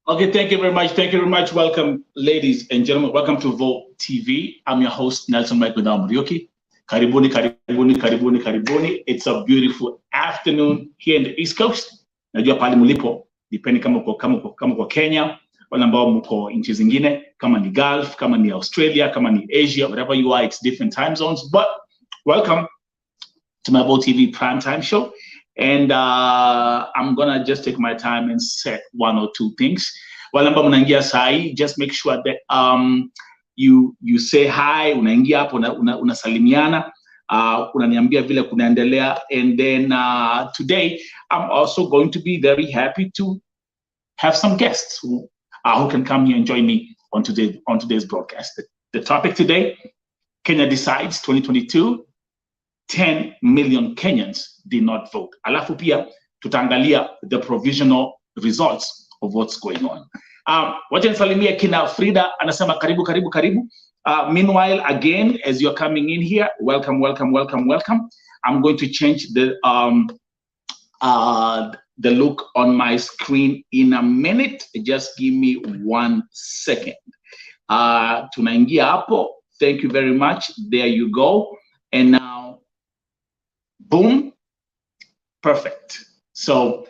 Okay, thank you very much. Thank you very much. Welcome, ladies and gentlemen. Welcome to Vote TV. I'm your host, Nelson Michael Murioki. Karibuni, karibuni, karibuni, karibuni. It's a beautiful afternoon here in the East Coast. Najua pale mulipo, depending kama kwa Kenya, wala ambao mko nchi zingine, kama ni Gulf, kama ni Australia, kama ni Asia, wherever you are, it's different time zones. But welcome to my Vote TV primetime show. And I'm gonna just take my time and set one or two things. Wale ambao mnaingia sahi, just make sure that you say hi, unaingia hapo unasalimiana, unaniambia vile kunaendelea. And then today I'm also going to be very happy to have some guests who can come here and join me on today's broadcast. The topic today, Kenya decides 2022. 10 million Kenyans did not vote. Alafu pia tutaangalia the provisional results of what's going on. Wacha nisalimie kina Frida anasema karibu karibu karibu. Meanwhile, again, as you're coming in here, welcome, welcome, welcome, welcome. I'm going to change the look on my screen in a minute. Just give me 1 second. Tunaingia hapo. Thank you very much. There you go. And now, boom, perfect. So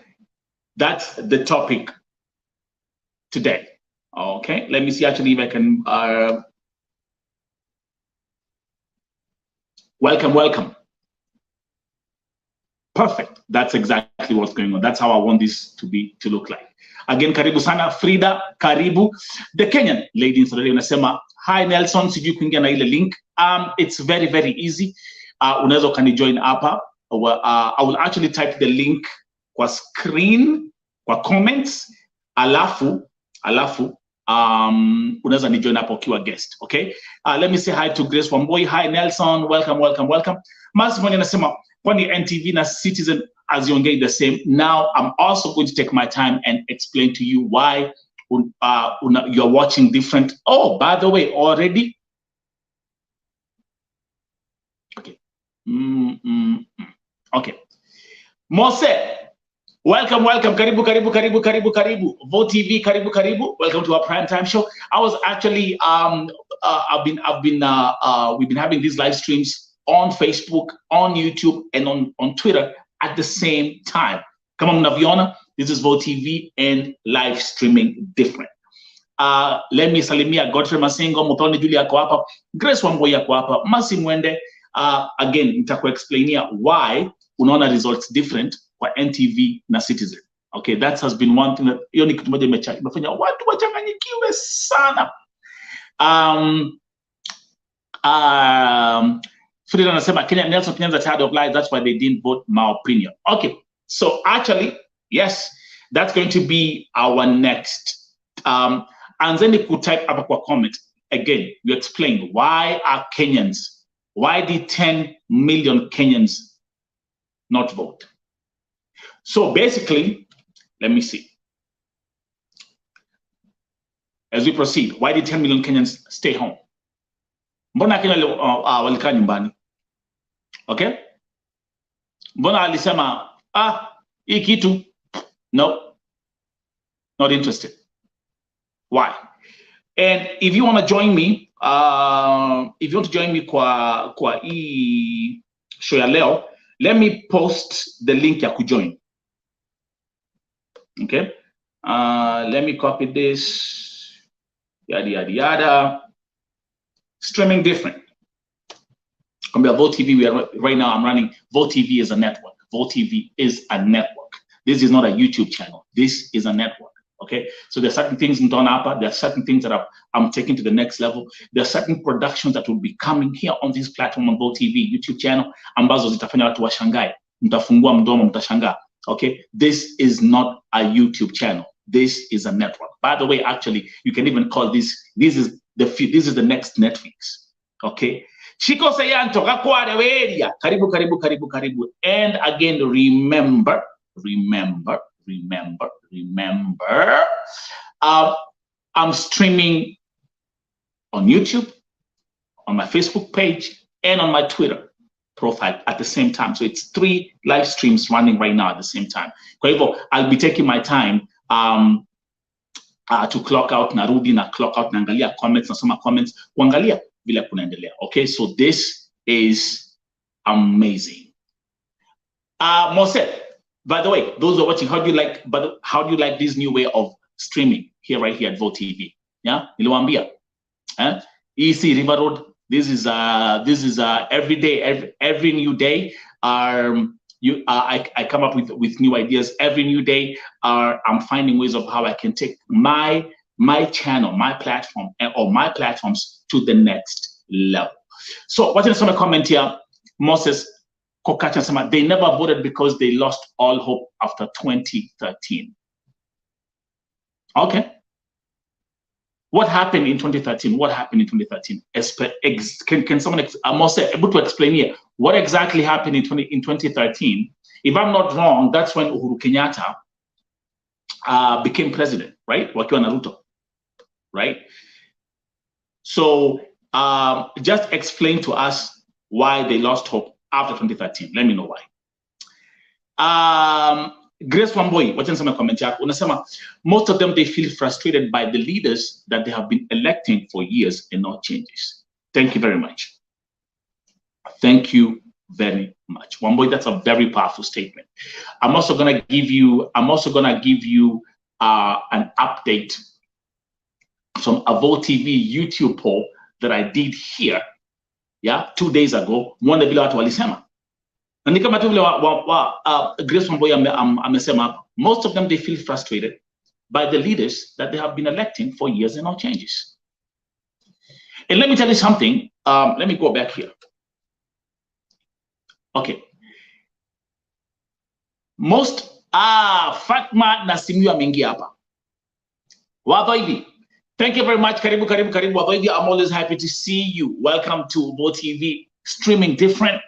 that's the topic today. Okay, let me see actually if I can, welcome. Perfect, that's exactly what's going on. That's how I want this to look like. Again, karibu sana, Frida, karibu. The Kenyan lady unasema, hi Nelson, sijui kuingia na ile link. It's very, very easy. Unaweza ukanijoin hapa. I will actually type the link kwa screen, kwa comments, alafu unaweza nijoin hapo ukiwa guest, okay? Let me say hi to Grace Wamboi. Hi Nelson, welcome, welcome, welcome. Masimoni anasema, kwani NTV na Citizen haziongei the same. Now I'm also going to take my time and explain to you why you're watching different. Oh, by the way, already? Okay. Okay. Mose, welcome, welcome. Karibu, karibu, karibu, karibu, karibu. Vote TV, karibu, karibu. Welcome to our primetime show. I was actually we've been having these live streams on Facebook, on YouTube, and on Twitter at the same time. Kama mnaviona, this is Vote TV and live streaming different. Let me salimia Godfrey Masingo, Mutoni Julia yako hapa, Grace Wamboi yako hapa, Masi Mwende. Again, nitakuexplainia why unaona results different kwa NTV na Citizen. Okay, that has been one thing that hiyo ni kitu moja imefanya watu wachanganyikiwe sana. Frida anasema Nelson Kenyans are tired of lies, that's why they didn't vote, my opinion. Okay, so actually, yes, that's going to be our next. And then you could type up a comment. Again, you explain why did 10 million Kenyans not vote? So basically, let me see. As we proceed, why did 10 million Kenyans stay home? Mbona Kenya walikaa nyumbani? Okay? Mbona alisema, hii kitu, no, not interested. Why? And if you want to join me, kwa hii show ya leo, let me post the link ya kujoin. Okay? Let me copy this. Yada, yada, yada. Streaming different. Come here, Vote TV, right now I'm running, Vote TV is a network. Vote TV is a network. This is not a YouTube channel. This is a network. Okay, so there are certain things in Donapa, there are certain things that I'm taking to the next level. There are certain productions that will be coming here on this platform on Vote TV, YouTube channel, ambazo zitafanya watu washangae. Mtafungua mdomo, mtashangaa. Okay, this is not a YouTube channel. This is a network. By the way, actually, you can even call this is the next Netflix. Okay. Chico Sayanto, Kakware area. Karibu, karibu, karibu, karibu. And again, remember, I'm streaming on YouTube, on my Facebook page, and on my Twitter profile at the same time. So it's 3 live streams running right now at the same time. I'll be taking my time to clock out, narudi na clock out, naangalia comments, nasoma comments, kuangalia vile kunaendelea. Okay, so this is amazing. Mose, by the way, those who are watching, how do you like this new way of streaming right here at Vote TV? Yeah, niliwaambia. EC River Road. This is every day, every new day. I come up with new ideas every new day. I'm finding ways of how I can take my channel, my platform, or my platforms to the next level. So watching some comment here, Moses Kokacha, they never voted because they lost all hope after 2013. Okay. What happened in 2013? What happened in 2013? Can someone able to explain here what exactly happened in 2013? If I'm not wrong, that's when Uhuru Kenyatta became president, right? Wakiwa Naruto, right? So just explain to us why they lost hope after 2013. Let me know why. Grace Wamboi, wacha niseme comment yako. Unasema most of them, they feel frustrated by the leaders that they have been electing for years and no changes. Thank you very much. Thank you very much. Wamboi, that's a very powerful statement. I'm also gonna give you an update from a Vote TV YouTube poll that I did here, 2 days ago. Mwone vile watu walisema. And Grace Wamboi amesema, most of them, they feel frustrated by the leaders that they have been electing for years and no changes. And let me tell you something. Let me go back here. Okay. Fatma Nasimu ameingia hapa. Wadhoivi, thank you very much. Karibu Wadhoivi. I'm always happy to see you. Welcome to Vote TV, streaming different.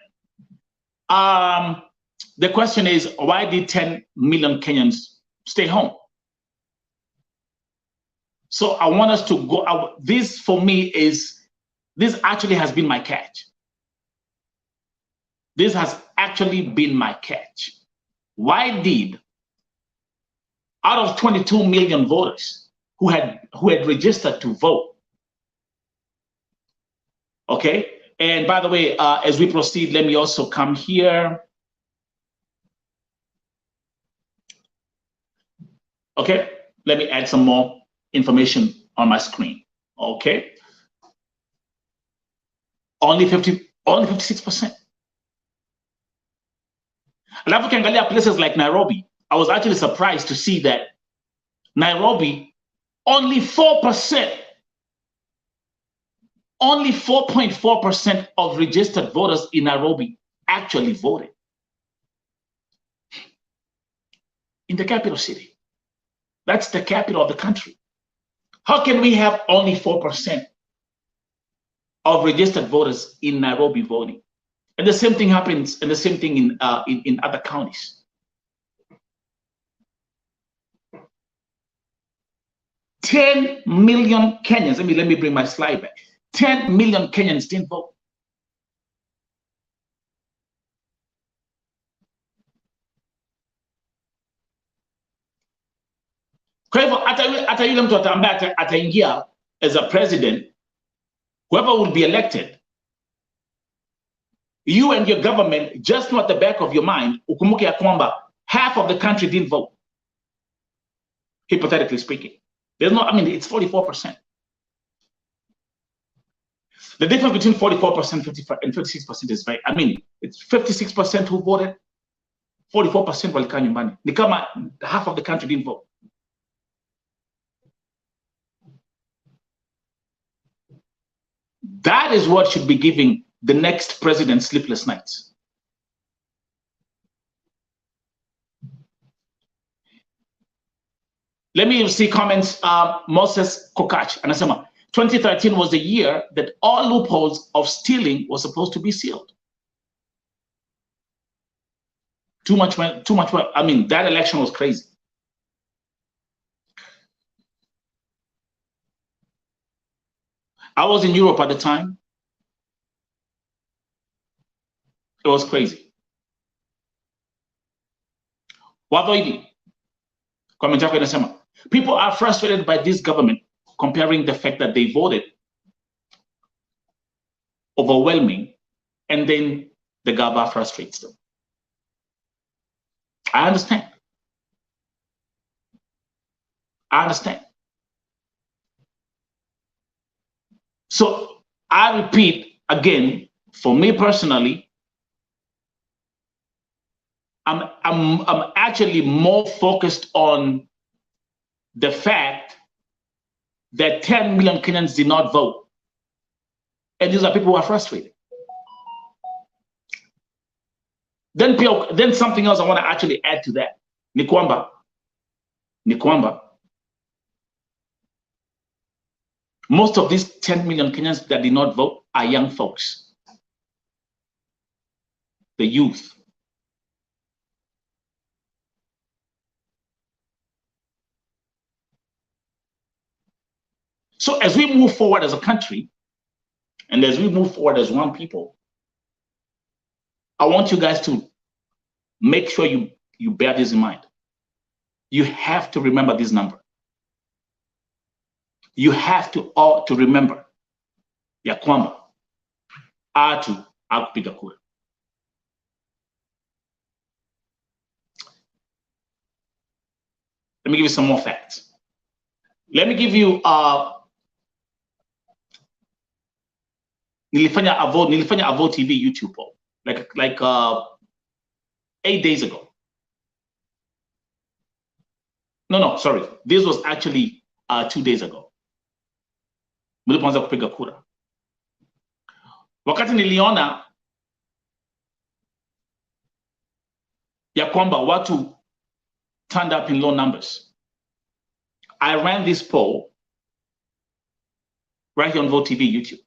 The question is, why did 10 million Kenyans stay home? So I want us to go. This for me this actually has been my catch. This has actually been my catch. Why did, out of 22 million voters who had registered to vote, okay? And by the way, as we proceed, let me also come here. Okay, let me add some more information on my screen. Okay, only 56%. Alafu ukiangalia places like Nairobi, I was actually surprised to see that Nairobi, only 4%. Only 4.4% of registered voters in Nairobi actually voted. In the capital city. That's the capital of the country. How can we have only 4% of registered voters in Nairobi voting? And the same thing happens, and the same thing in other counties. $10 million Kenyans. Let me bring my slide back. 10 million Kenyans didn't vote. Kwa hivyo hata yule mtu ambaye ataingia as a president, whoever will be elected, you and your government just know at the back of your mind, ukumbuke ya kwamba half of the country didn't vote. Hypothetically speaking. There's no, it's 44%. The difference between 44% and 56% is very, it's 56% who voted, 44% walikaa nyumbani. Ni kama half of the country didn't vote. That is what should be giving the next president sleepless nights. Let me see comments. Moses Kokach anasema 2013 was the year that all loopholes of stealing were supposed to be sealed. Too much. That election was crazy. I was in Europe at the time. It was crazy. Wadhoivi, comment yako inasema People are frustrated by this government, comparing the fact that they voted overwhelming, and then the GABA frustrates them. I understand. I understand. So I repeat again, for me personally, I'm actually more focused on the fact that 10 million Kenyans did not vote. And these are people who are frustrated. Then something else I want to actually add to that. Nikwamba, most of these 10 million Kenyans that did not vote are young folks, the youth. So as we move forward as a country, and as we move forward as one people, I want you guys to make sure you bear this in mind. You have to remember this number. You have to remember ya kwamba atu akupiga kura. Let me give you some more facts. Let me give you nilifanya a vote TV YouTube poll like 8 days ago. No, sorry. This was actually 2 days ago. Mlipoanza kupiga kura. Wakati niliona ya kwamba watu turned up in low numbers, I ran this poll right here on Vote TV YouTube.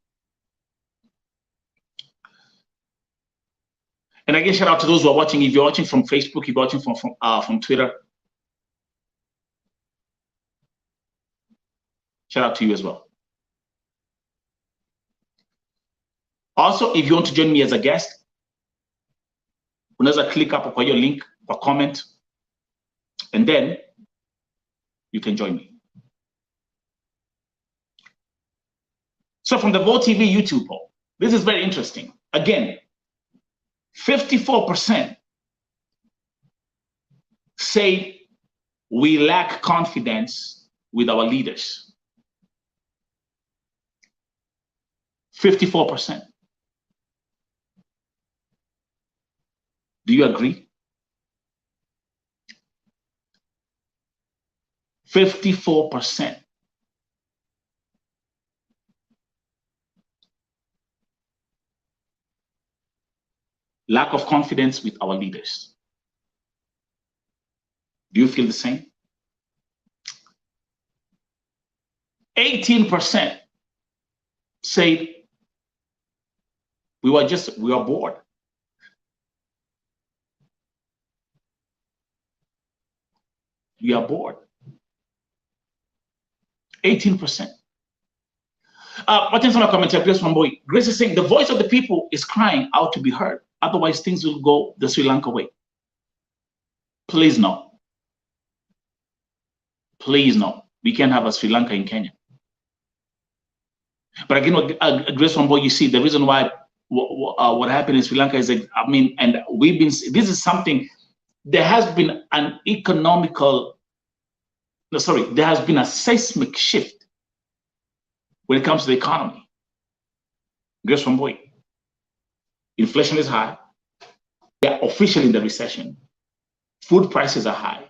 And again, shout out to those who are watching. If you're watching from Facebook, if you're watching from Twitter, shout out to you as well. Also, if you want to join me as a guest, unaweza click up kwa hiyo link or comment, and then you can join me. So from the Vote TV YouTube poll, this is very interesting. Again, 54% say we lack confidence with our leaders. 54%. Do you agree? 54%. Lack of confidence with our leaders. Do you feel the same? 18% say we are bored. We are bored. 18%. What's in my commentary? Grace is saying the voice of the people is crying out to be heard. Otherwise, things will go the Sri Lanka way. Please no. Please no. We can't have a Sri Lanka in Kenya. But again, Grace Wamboy, you see, the reason why what happened in Sri Lanka is that, I mean, and this is something, there has been an there has been a seismic shift when it comes to the economy. Grace Wamboy. Inflation is high. We are officially in the recession. Food prices are high.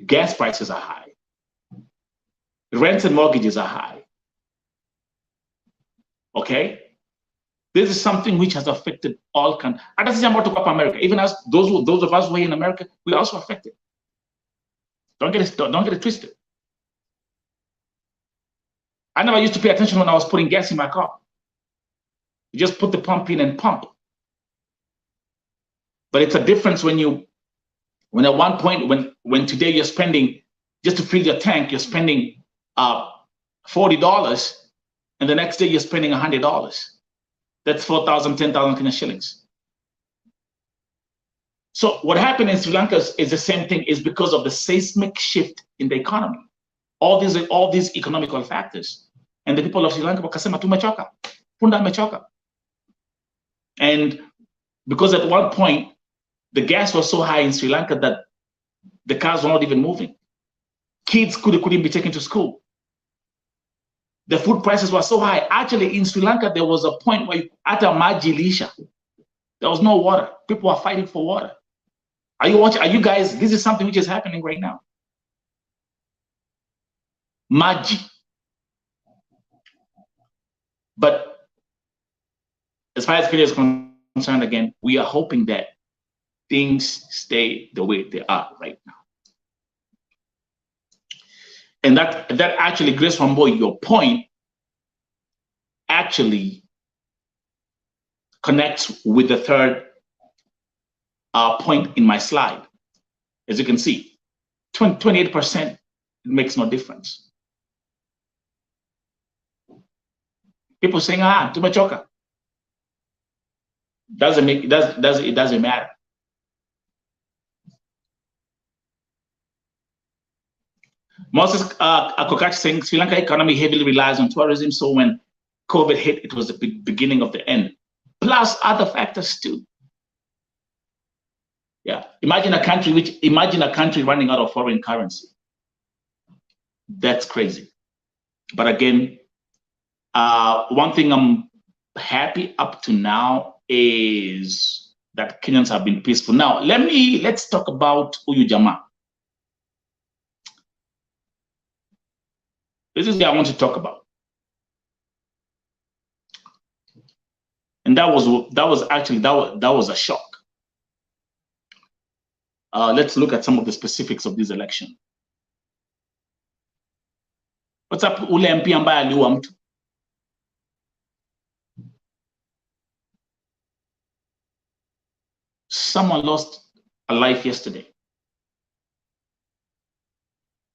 Gas prices are high. Rents and mortgages are high. Okay? This is something which has affected all countries. I don't about to go up America. Even as those of us who are in America, we are also affected. Don't get it twisted. I never used to pay attention when I was putting gas in my car. You just put the pump in and pump. But it's a difference when at one point, when today you're spending, just to fill your tank, you're spending $40, and the next day you're spending $100. That's 4,000, 10,000 Kenyan shillings. So what happened in Sri Lanka is the same thing, is because of the seismic shift in the economy. all these economical factors. And the people of Sri Lanka wakasema tumechoka, punda amechoka. And because at one point, the gas was so high in Sri Lanka that the cars were not even moving. Kids couldn't be taken to school. The food prices were so high. Actually, in Sri Lanka, there was a point where at a majilisha, there was no water. People were fighting for water. Are you watching? Are you guys? This is something which is happening right now. Maji. But as far as Kenya is concerned, again, we are hoping that things stay the way they are right now. And that actually, Grace Wamboy, your point actually connects with the third point in my slide. As you can see, 28%, it makes no difference. People saying, tumechoka. It doesn't matter. Moses Akokach saying Sri Lanka economy heavily relies on tourism, so when COVID hit, it was the beginning of the end. Plus other factors too. Yeah, imagine a country running out of foreign currency. That's crazy. But again, one thing I'm happy up to now is that Kenyans have been peaceful. Now, let's talk about Uyu Jama. This is what I want to talk about. And that was a shock. Let's look at some of the specifics of this election. What's up, ule MP ambaye aliua mtu? Someone lost a life yesterday.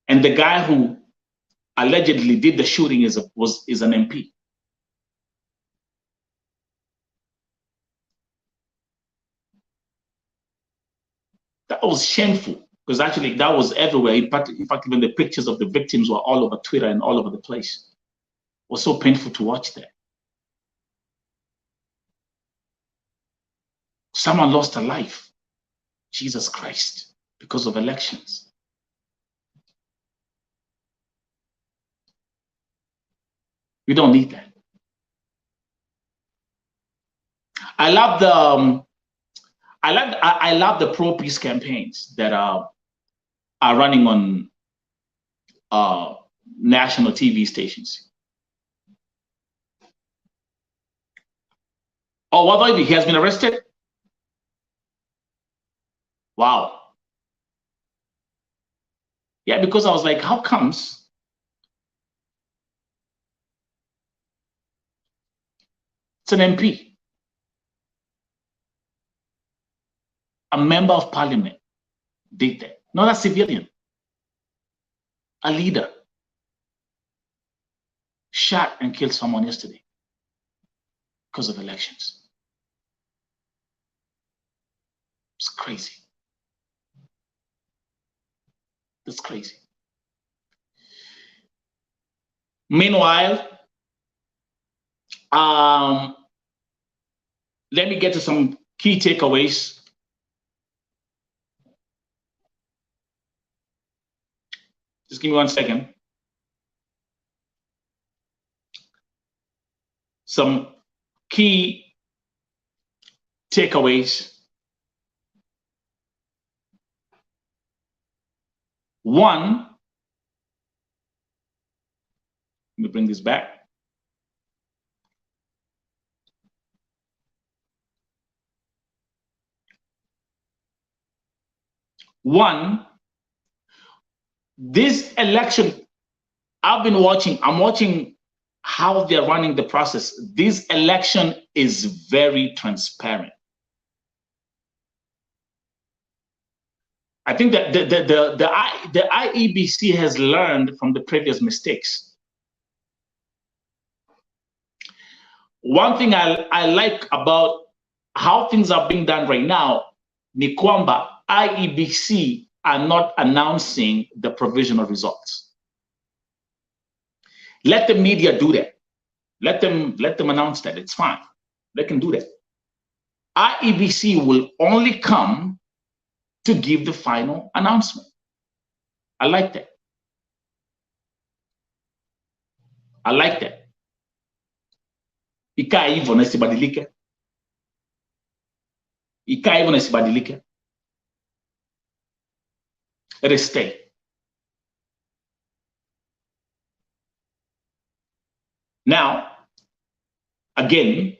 And the guy who allegedly did the shooting is an MP. That was shameful, because actually that was everywhere. In fact, even the pictures of the victims were all over Twitter and all over the place. It was so painful to watch that. Someone lost a life, Jesus Christ, because of elections. We don't need that. I love the pro-peace campaigns that are running on national TV stations. Oh, what he has been arrested? Wow. Yeah, because I was like, how comes? It's an MP. A member of parliament did that. Not a civilian. A leader shot and killed someone yesterday because of elections. It's crazy. That's crazy. Meanwhile, let me get to some key takeaways. Just give me 1 second. Some key takeaways. One, let me bring this back. One, this election, I'm watching how they're running the process. This election is very transparent. I think that the IEBC has learned from the previous mistakes. One thing I like about how things are being done right now, ni kwamba IEBC are not announcing the provisional results. Let the media do that. Let them announce that. It's fine. They can do that. IEBC will only come to give the final announcement. I like that. I like that. Ikae hivyo na isibadilike. Ikae hivyo na isibadilike. Let it stay. Now, again,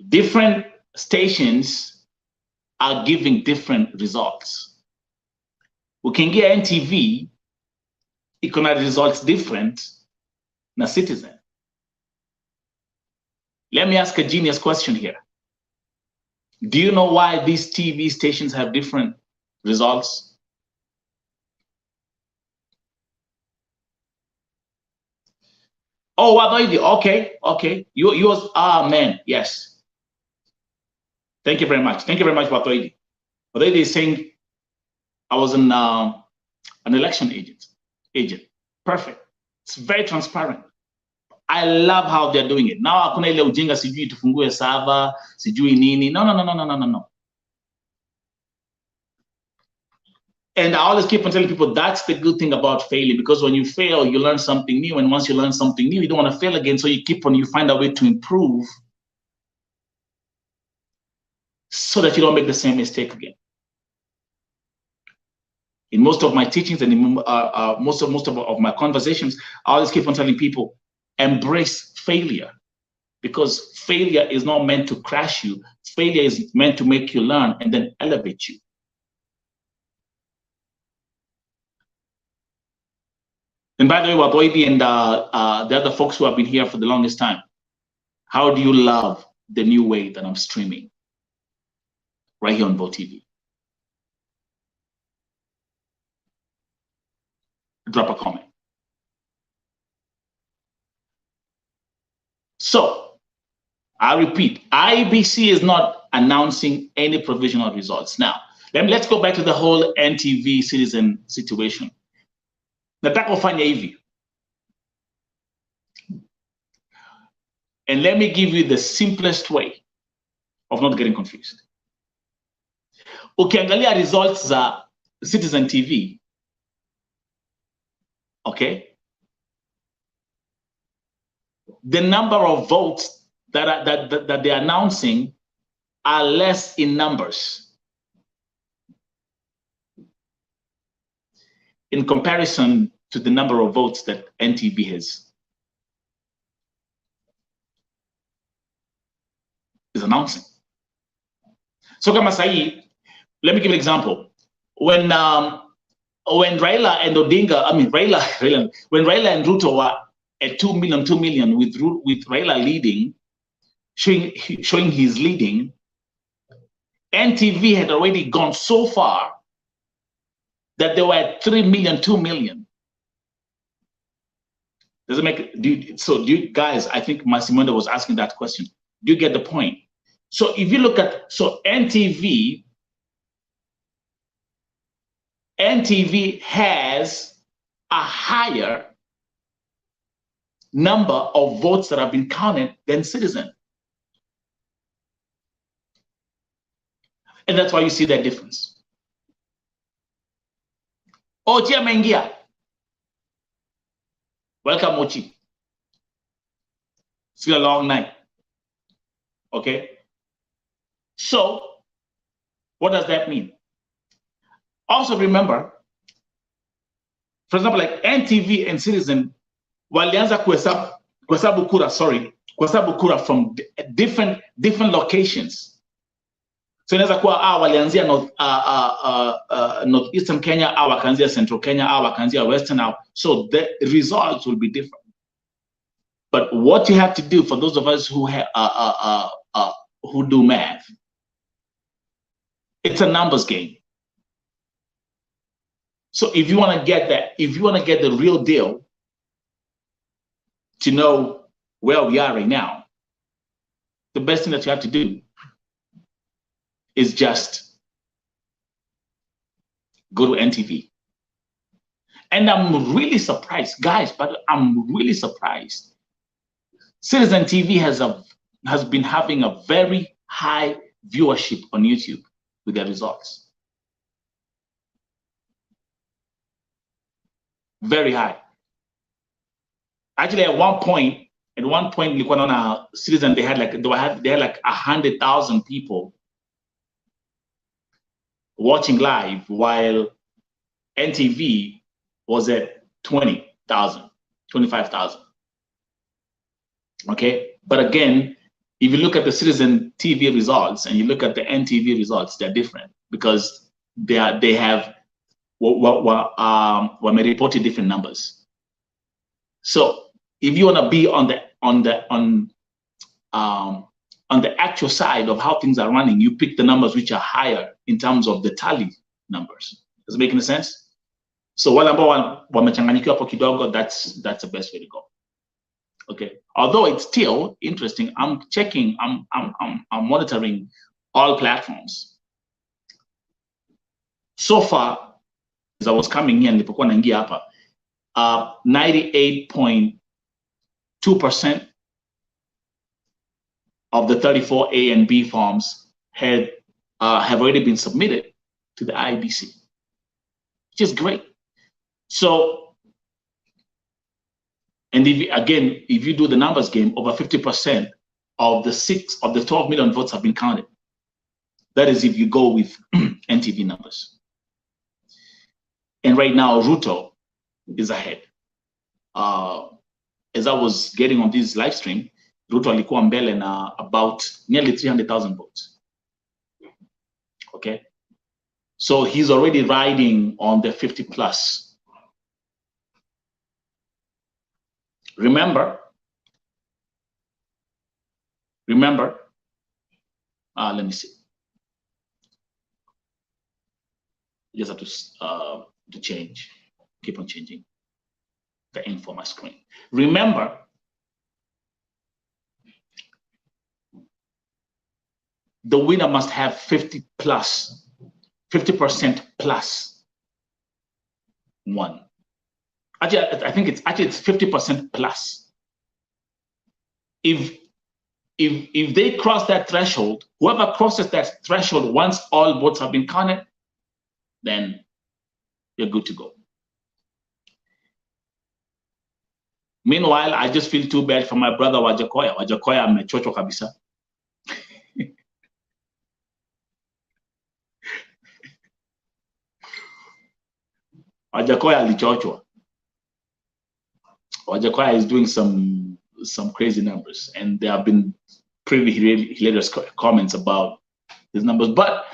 different stations are giving different results. We can get NTV, economic results different na Citizen. Let me ask a genius question here. Do you know why these TV stations have different results? Oh, what do you? Okay. Yours, man, yes. Thank you very much. Thank you very much, Watoidi. Watoidi is saying I was an election agent. Perfect. It's very transparent. I love how they're doing it. Now hakuna ile ujinga sijui tufungue server, sijui nini. No. And I always keep on telling people that's the good thing about failing, because when you fail, you learn something new. And once you learn something new, you don't want to fail again. So you find a way to improve so that you don't make the same mistake again. In most of my teachings and in most of my conversations, I always keep on telling people, embrace failure, because failure is not meant to crash you. Failure is meant to make you learn and then elevate you. And by the way, Waboidi and the other folks who have been here for the longest time, how do you love the new way that I'm streaming right here on Vote TV? Drop a comment. So, I repeat, IBC is not announcing any provisional results. Now, let's go back to the whole NTV Citizen situation. Nataka ufanye hivi. And let me give you the simplest way of not getting confused. Ukiangalia results za Citizen TV, okay? The number of votes that they're announcing are less in numbers in comparison to the number of votes that NTV is announcing. So kama sahi, let me give an example. When Raila and Odinga, when Raila and Ruto were at 2 million with Raila leading, showing his leading, NTV had already gone so far that they were at 3 million, 2 million. Does it make do you guys, I think Massimondo was asking that question. Do you get the point? So if you look at, NTV has a higher number of votes that have been counted than Citizen. And that's why you see that difference. Ochi ameingia. Welcome, Ochi. It's been a long night. Okay? So, what does that mean? Also remember, for example, like NTV and Citizen, walianza kuhesabu kura from different locations. So inaweza kuwa walianzia northeastern Kenya, wakaanzia central Kenya, wakaanzia western. So the results will be different. But what you have to do, for those of us who do math, it's a numbers game. So if you want to get that, if you want to get the real deal, to know where we are right now, the best thing that you have to do is just go to NTV. And I'm really surprised, guys, but I'm really surprised. Citizen TV has been having a very high viewership on YouTube with their results. Very high. Actually, at one point, Citizen, they had like 100,000 people watching live, while NTV was at 20,000, 25,000. Okay, but again, if you look at the Citizen TV results and you look at the NTV results, they're different because they have reported different numbers. So if you want to be on the actual side of how things are running, you pick the numbers which are higher in terms of the tally numbers. Does it make any sense? So wale ambao wamechanganyikiwa hapo kidogo, that's the best way to go. Okay. Although it's still interesting, I'm monitoring all platforms. So far, as I was coming here, nilipokuwa naingia hapa, 98.2% of the 34 A and B forms have already been submitted to the IBC, which is great. So, and if you do the numbers game, over 50% of the 12 million votes have been counted. That is if you go with NTV numbers. And right now, Ruto is ahead. As I was getting on this live stream, Ruto alikuwa mbele na about nearly 300,000 votes. Okay, so he's already riding on the 50 plus. Remember, let me see. You just have to change, keep on changing the info on my screen. Remember, the winner must have 50% plus one. Actually, I think it's 50% plus. If they cross that threshold, whoever crosses that threshold once all votes have been counted, then you're good to go. Meanwhile, I just feel too bad for my brother Wajakoya. Wajakoya amechochwa kabisa. Wajakoya alichochwa. Wajakoya is doing some crazy numbers, and there have been pretty hilarious comments about these numbers. But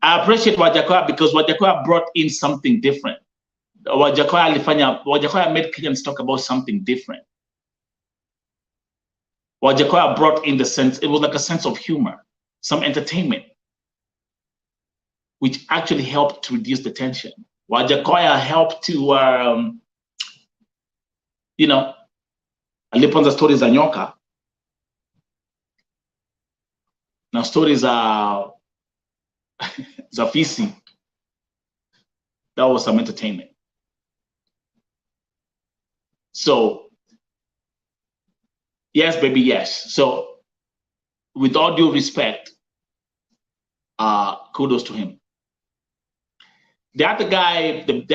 I appreciate Wajakoya because Wajakoya brought in something different. Wajakoya made Kenyans talk about something different. Wajakoya brought in the sense, it was like a sense of humor, some entertainment, which actually helped to reduce the tension. Wajakoya helped to, aliponza stories za nyoka. Now stories are za fisi. That was some entertainment. So, yes, baby, yes. So, with all due respect, kudos to him. The other guy, David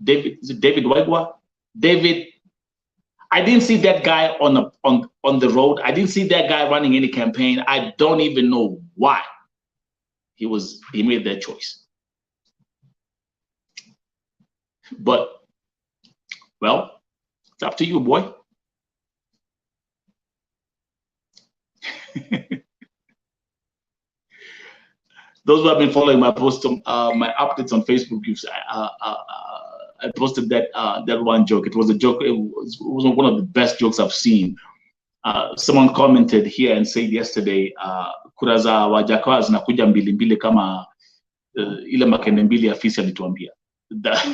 Wegwa. David, I didn't see that guy on the road. I didn't see that guy running any campaign. I don't even know why he made that choice. But, well, it's up to you, boy. Those who have been following my posts, my updates on Facebook, I posted that one joke. It was a joke. It was one of the best jokes I've seen. Someone commented here and said yesterday, kura za Wajakoya zinakuja mbili mbili kama ile makende mbili ya fisi alituambia. That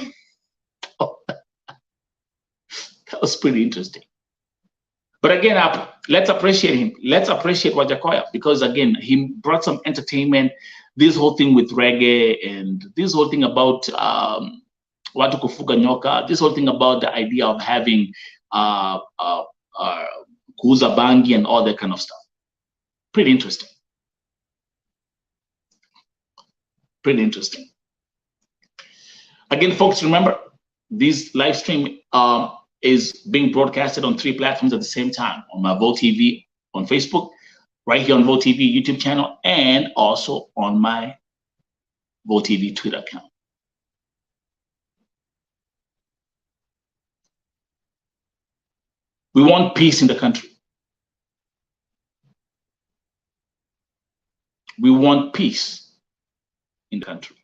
was pretty interesting. But again, let's appreciate him. Let's appreciate Wajakoya because again, he brought some entertainment. this whole thing with reggae and this whole thing about watu kufuga nyoka, this whole thing about the idea of having kuuza bangi and all that kind of stuff. Pretty interesting. Pretty interesting. Again, folks, remember, this live stream is being broadcasted on 3 platforms at the same time, on my Vote TV on Facebook, right here on Vote TV YouTube channel, and also on my Vote TV Twitter account. We want peace in the country. We want peace in the country.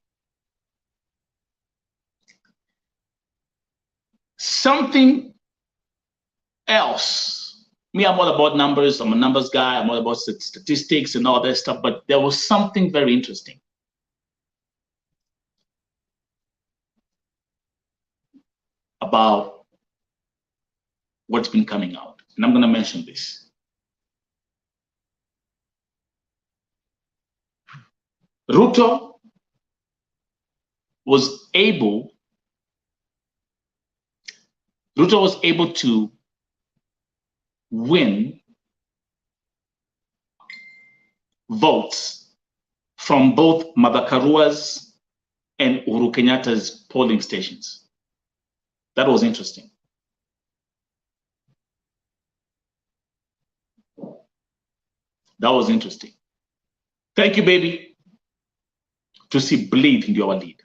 Something else. Me, I'm all about numbers. I'm a numbers guy. I'm all about statistics and all that stuff. But there was something very interesting about what's been coming out. And I'm going to mention this. Ruto was able to win votes from both Martha Karua's and Uhuru Kenyatta's polling stations. That was interesting. That was interesting. Thank you, baby. To see bleed in your lead.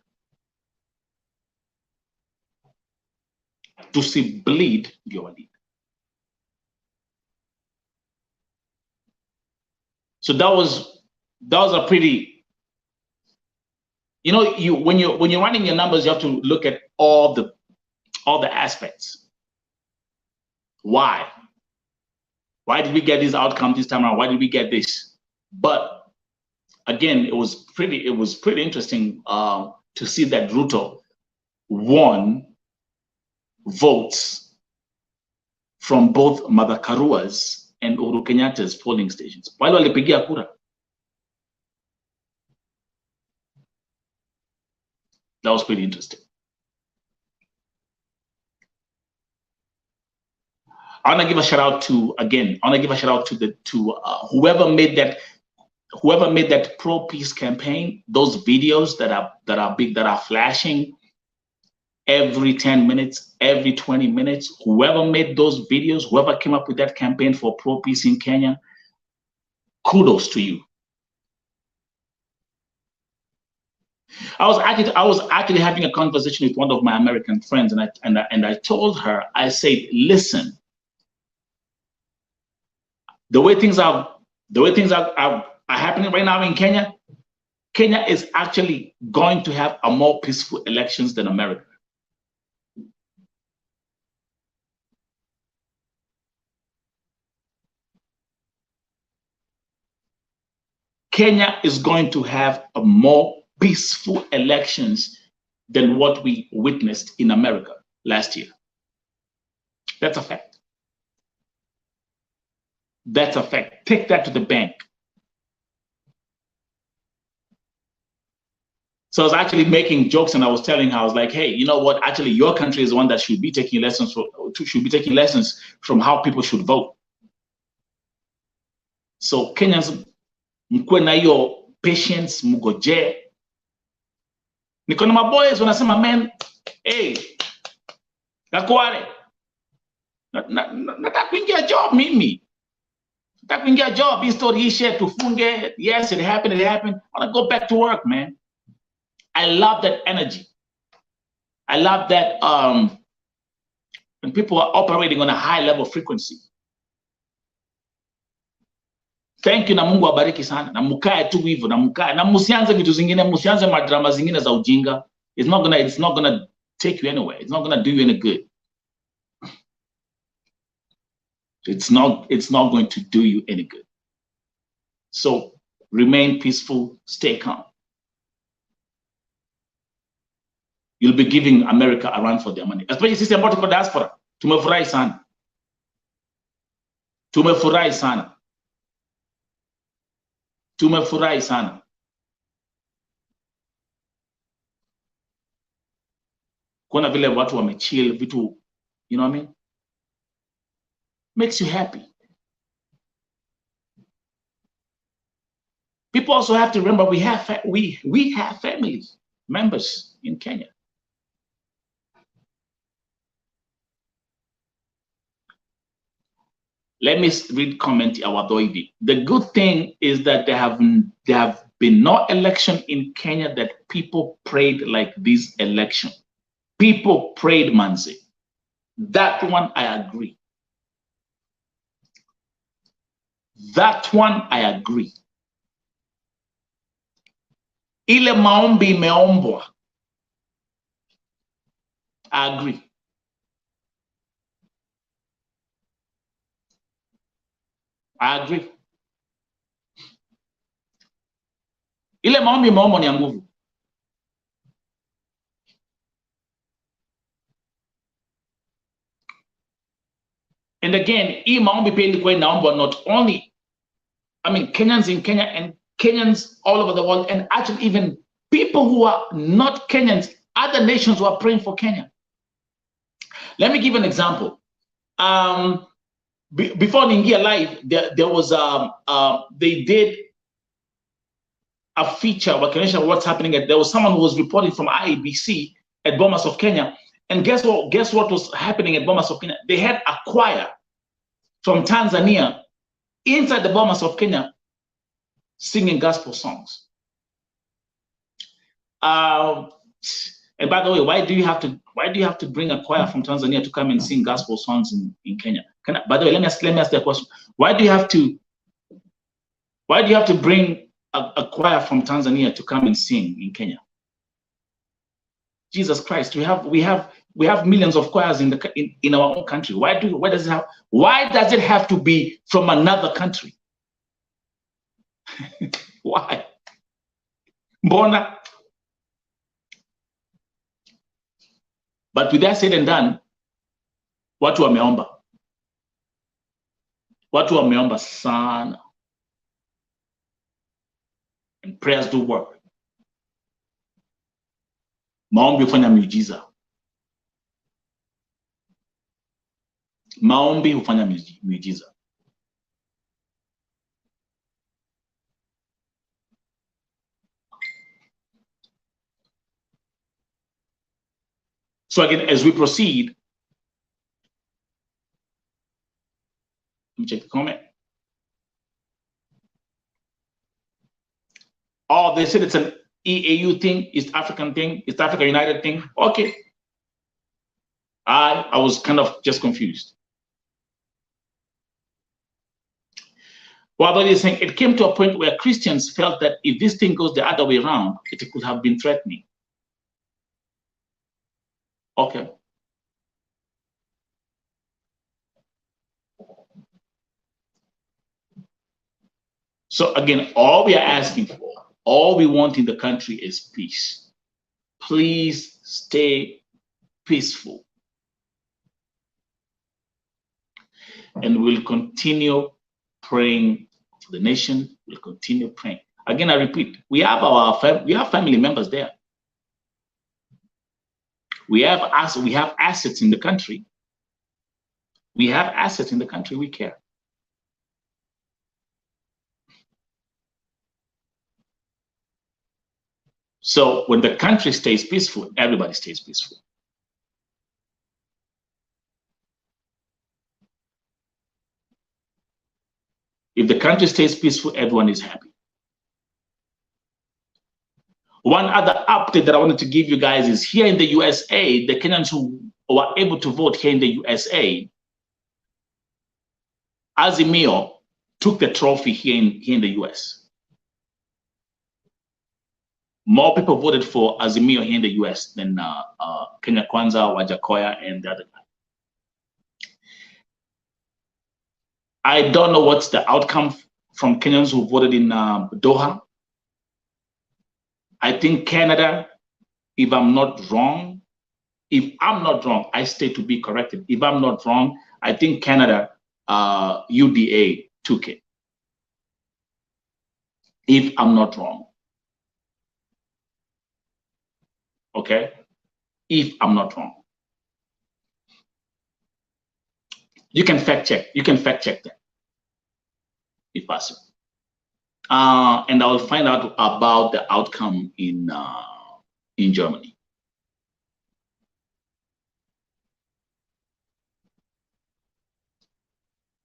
To see bleed in your lead. So that was a pretty, you know, when you're running your numbers, you have to look at all the aspects. Why? Why did we get this outcome this time around? Why did we get this? But again, it was pretty interesting to see that Ruto won votes from both Martha Karua's and Uhuru Kenyatta's polling stations. Wale walipigia kura. That was pretty interesting. I want to give a shout out to whoever made that pro-peace campaign. Those videos that are big, that are flashing every 10 minutes, every 20 minutes. Whoever made those videos, whoever came up with that campaign for pro-peace in Kenya, kudos to you. I was actually having a conversation with one of my American friends, and I told her, I said, listen, the way things are happening right now in Kenya, Kenya is actually going to have a more peaceful elections than America. Kenya is going to have a more peaceful elections than what we witnessed in America last year. That's a fact. That's a fact. Take that to the bank. So I was actually making jokes, and I was telling her, I was like, hey, you know what? Actually, your country is the one that should be taking lessons from how people should vote. So Kenyans, mkuwe na hiyo patience, mugoje. Niko na maboys wanasema, man, hey, nakuare. Nataka kuingia job mimi. Nataka kuingia job, hii story hii share tufunge. Yes, it happened. I want to go back to work, man. I love that energy. I love that when people are operating on a high level frequency. Thank you, na Mungu abariki sana. Na mukae tu hivyo, na mukae. Na musianze vitu zingine, musianze madrama zingine za ujinga. It's not gonna take you anywhere. It's not gonna do you any good. It's not going to do you any good. So remain peaceful, stay calm. You'll be giving America a run for their money. Especially sisi ambao tuko diaspora. Tumefurahi sana. Tumefurahi sana. Tumefurahi sana. Kuna vile watu wamechill vitu, you know what I mean? Makes you happy. People also have to remember we have families, members in Kenya. Let me read comment Awadoidi. The good thing is that there have been no election in Kenya that people prayed like this election. People prayed, Manzi. That one I agree. That one I agree. Ile maombi imeombwa. I agree. I agree. Ile maombi imeombwa ni ya nguvu. And again, hii maombi pia ilikuwa inaombwa not only, I mean, Kenyans in Kenya and Kenyans all over the world, and actually even people who are not Kenyans, other nations were praying for Kenya. Let me give an example. Before Ningia Live, there was they did a feature what's happening. There was someone who was reporting from IEBC at Bomas of Kenya, and guess what was happening at Bomas of Kenya? They had a choir from Tanzania inside the Bomas of Kenya singing gospel songs. And by the way, why do you have to bring a choir from Tanzania to come and sing gospel songs in Kenya? By the way, let me ask the question. Why do you have to bring a choir from Tanzania to come and sing in Kenya? Jesus Christ, we have millions of choirs in our own country. Why does it have to be from another country? Why? Mbona? But with that said and done, watu wameomba sana, and prayers do work. Maombi hufanya miujiza. Maombi hufanya miujiza. So again, as we proceed, let me check the comment. Oh, they said it's an EAU thing, East African thing, East Africa United thing. Okay. I was kind of just confused. Well, they're saying it came to a point where Christians felt that if this thing goes the other way around, it could have been threatening. Okay. So again, all we are asking for, all we want in the country is peace. Please stay peaceful. And we'll continue praying for the nation. We'll continue praying. Again, I repeat, we have family members there. We have assets in the country. We have assets in the country. We care. So when the country stays peaceful, everybody stays peaceful. If the country stays peaceful, everyone is happy. One other update that I wanted to give you guys is here in the USA, the Kenyans who were able to vote here in the USA, Azimio took the trophy here in the US. More people voted for Azimio here in the US than Kenya Kwanza, Wajakoya, and the other guy. I don't know what's the outcome from Kenyans who voted in Doha. I think Canada, if I'm not wrong, I stay to be corrected. If I'm not wrong, I think Canada, UDA took it. If I'm not wrong. Okay. if I'm not wrong. You can fact check. You can fact check that if possible. And I will find out about the outcome in Germany.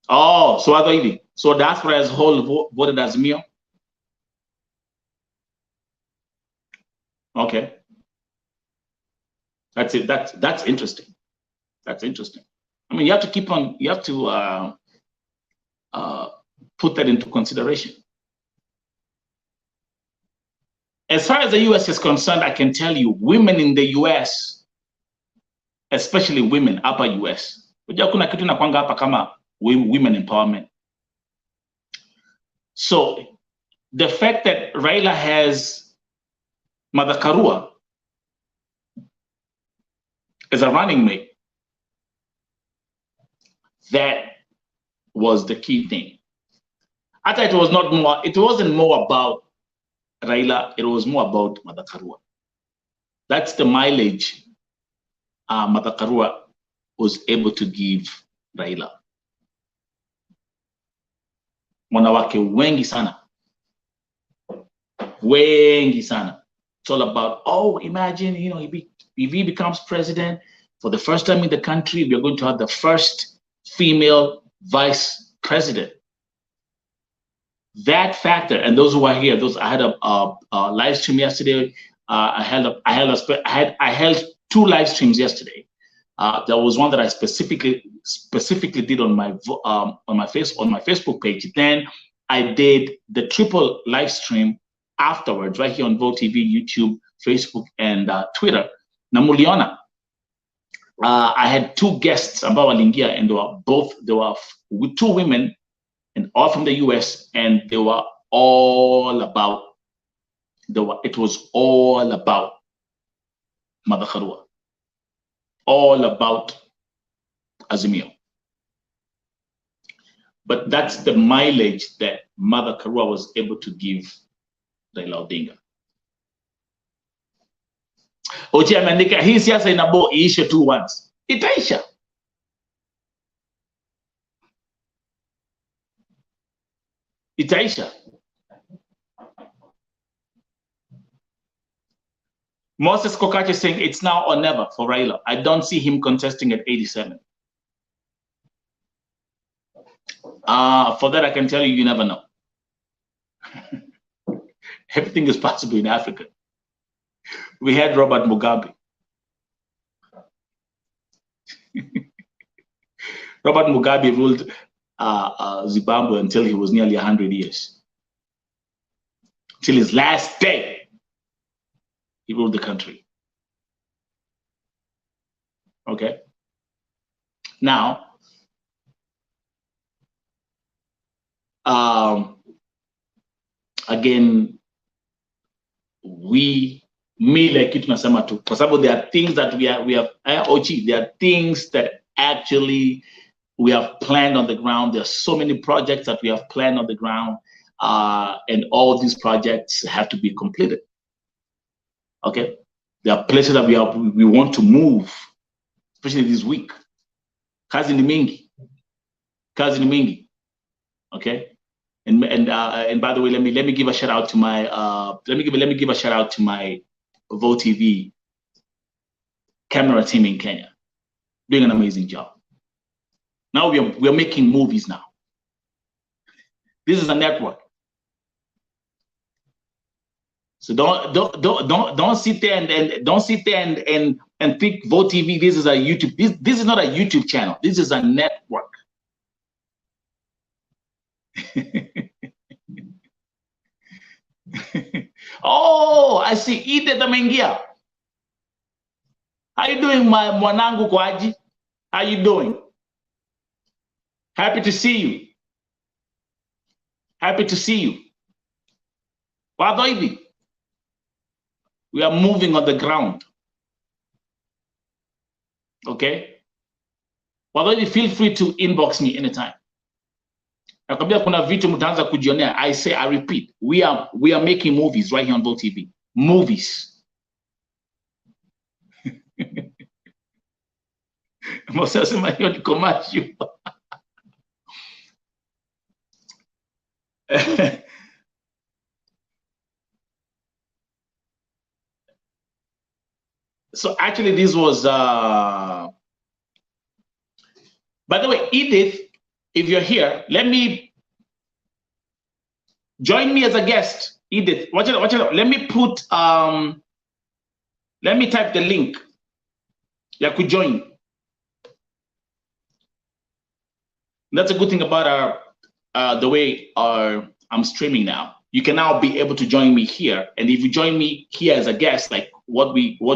Oh, so diaspora as a whole voted as me. Okay, that's it. That's interesting. That's interesting. I mean, you have to keep on. You have to put that into consideration. As far as the U.S. is concerned, I can tell you, women in the U.S., especially women upper U.S., kuna kitu inakwanga hapa kama women empowerment. So the fact that Raila has Mother Karua as a running mate, that was the key thing. I thought it wasn't more about Raila, it was more about Mother Karua. That's the mileage Mother Karua was able to give Raila. Wanawake wengi sana. Wengi sana. It's all about, oh, imagine, you know, if he becomes president for the first time in the country, we are going to have the first female vice president. That factor, and those who are here, I had a live stream yesterday. I held 2 live streams yesterday. There was one that I specifically did on my Facebook page. Then I did the triple live stream afterwards, right here on Vote TV, YouTube, Facebook, and Twitter. Namuliona. I had 2 guests about Walingia, and they were 2 women, and all from the US, and they were all about. It was all about Mother Karua, all about Azimio. But that's the mileage that Mother Karua was able to give Raila Odinga. Ochi ameandika hii siasa inabo iishe tu once. Itaisha. Itaisha. Moses Kokache is saying it's now or never for Raila. I don't see him contesting at 87. For that, I can tell you, you never know. Everything is possible in Africa. We had Robert Mugabe. Robert Mugabe ruled Zimbabwe until he was nearly 100 years. Till his last day, he ruled the country. Okay. Now, again, like it tunasema tu, kwa sababu there are things that we have there are things that actually we have planned on the ground. There are so many projects that we have planned on the ground, and all these projects have to be completed. Okay, there are places that we want to move, especially this week. Kazi ni mingi. Okay. And by the way, let me give a shout out to my let me give a shout out to my Vote TV camera team in Kenya, doing an amazing job. Now we are making movies now. This is a network, so don't sit there and think Vote TV. This is a YouTube. This is not a YouTube channel. This is a network. Oh, I see. Ite Tamengia. How you doing, my mwanangu kwaji? How you doing? Happy to see you. Happy to see you. Wadoibi. We are moving on the ground. Okay? Wadoibi, feel free to inbox me anytime. Kuna vitu mtaanza kujionea. I repeat, we are making movies right here on Vote TV. Movies. Mosasema hiyo ni commercial. So actually this was, by the way, Edith, if you're here, join me as a guest. Edith, watch it, let me put, let me type the link. You could join. That's a good thing about the way I'm streaming now. You can now be able to join me here. And if you join me here as a guest, like what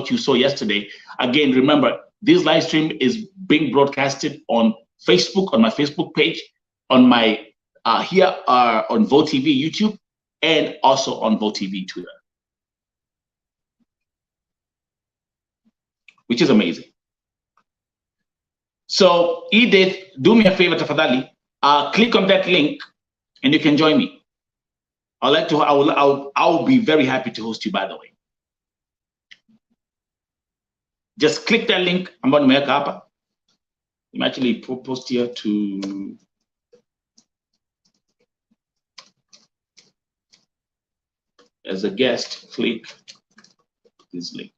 you saw yesterday, again, remember, this live stream is being broadcasted on Facebook, on my Facebook page, on my here on Vote TV YouTube, and also on Vote TV Twitter, which is amazing. So Edith, do me a favor, tafadhali, click on that link, and you can join me. I'll be very happy to host you, by the way. Just click that link. I'm going to make up. I'm actually post here to as a guest, click this link.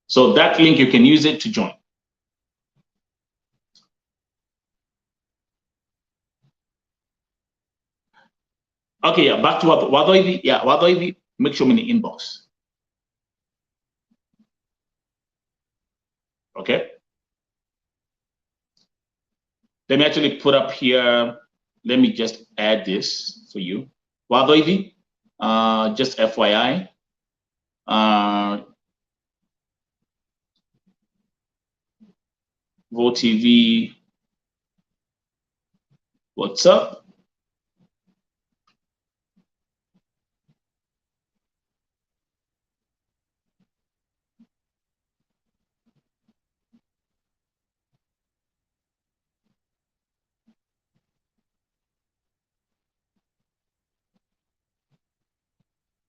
So that link, you can use it to join. Okay, yeah, back to Wadoivi. Yeah, Wadoivi, make sure mini inbox. Okay. Let me actually put up here. Let me just add this for you. Wadoivi, just FYI. Vote TV, what's up?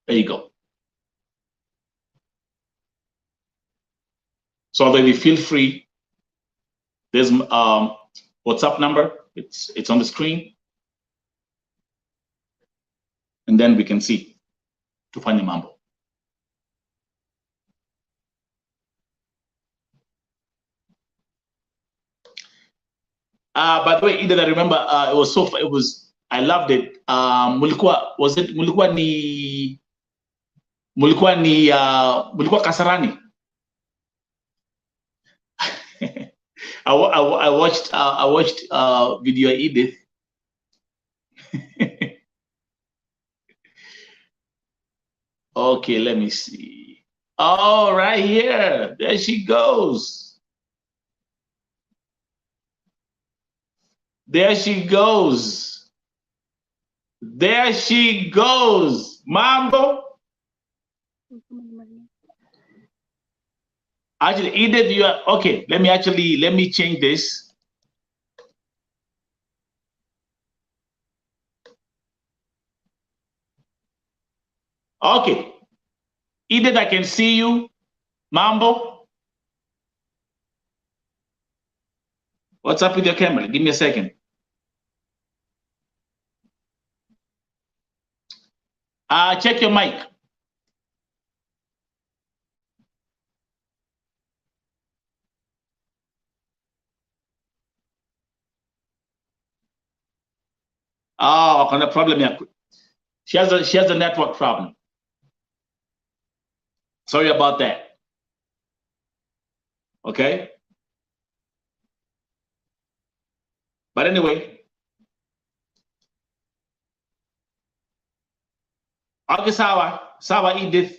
There you go. So Wadoivi, feel free. There's WhatsApp number. It's on the screen, and then we can see to find the mambo. By the way, Edith, I remember it was I loved it. Mulikuwa Kasarani. I watched video Edith. Okay, let me see. Oh, right here. There she goes. There she goes. There she goes. Mambo. Actually, Edith, you are okay. Let me change this. Okay. Edith, I can see you. Mambo. What's up with your camera? Give me a second. Check your mic. Oh, kind of problem here. She has a network problem. Sorry about that. Okay. But anyway. Okay, Sawa Edith.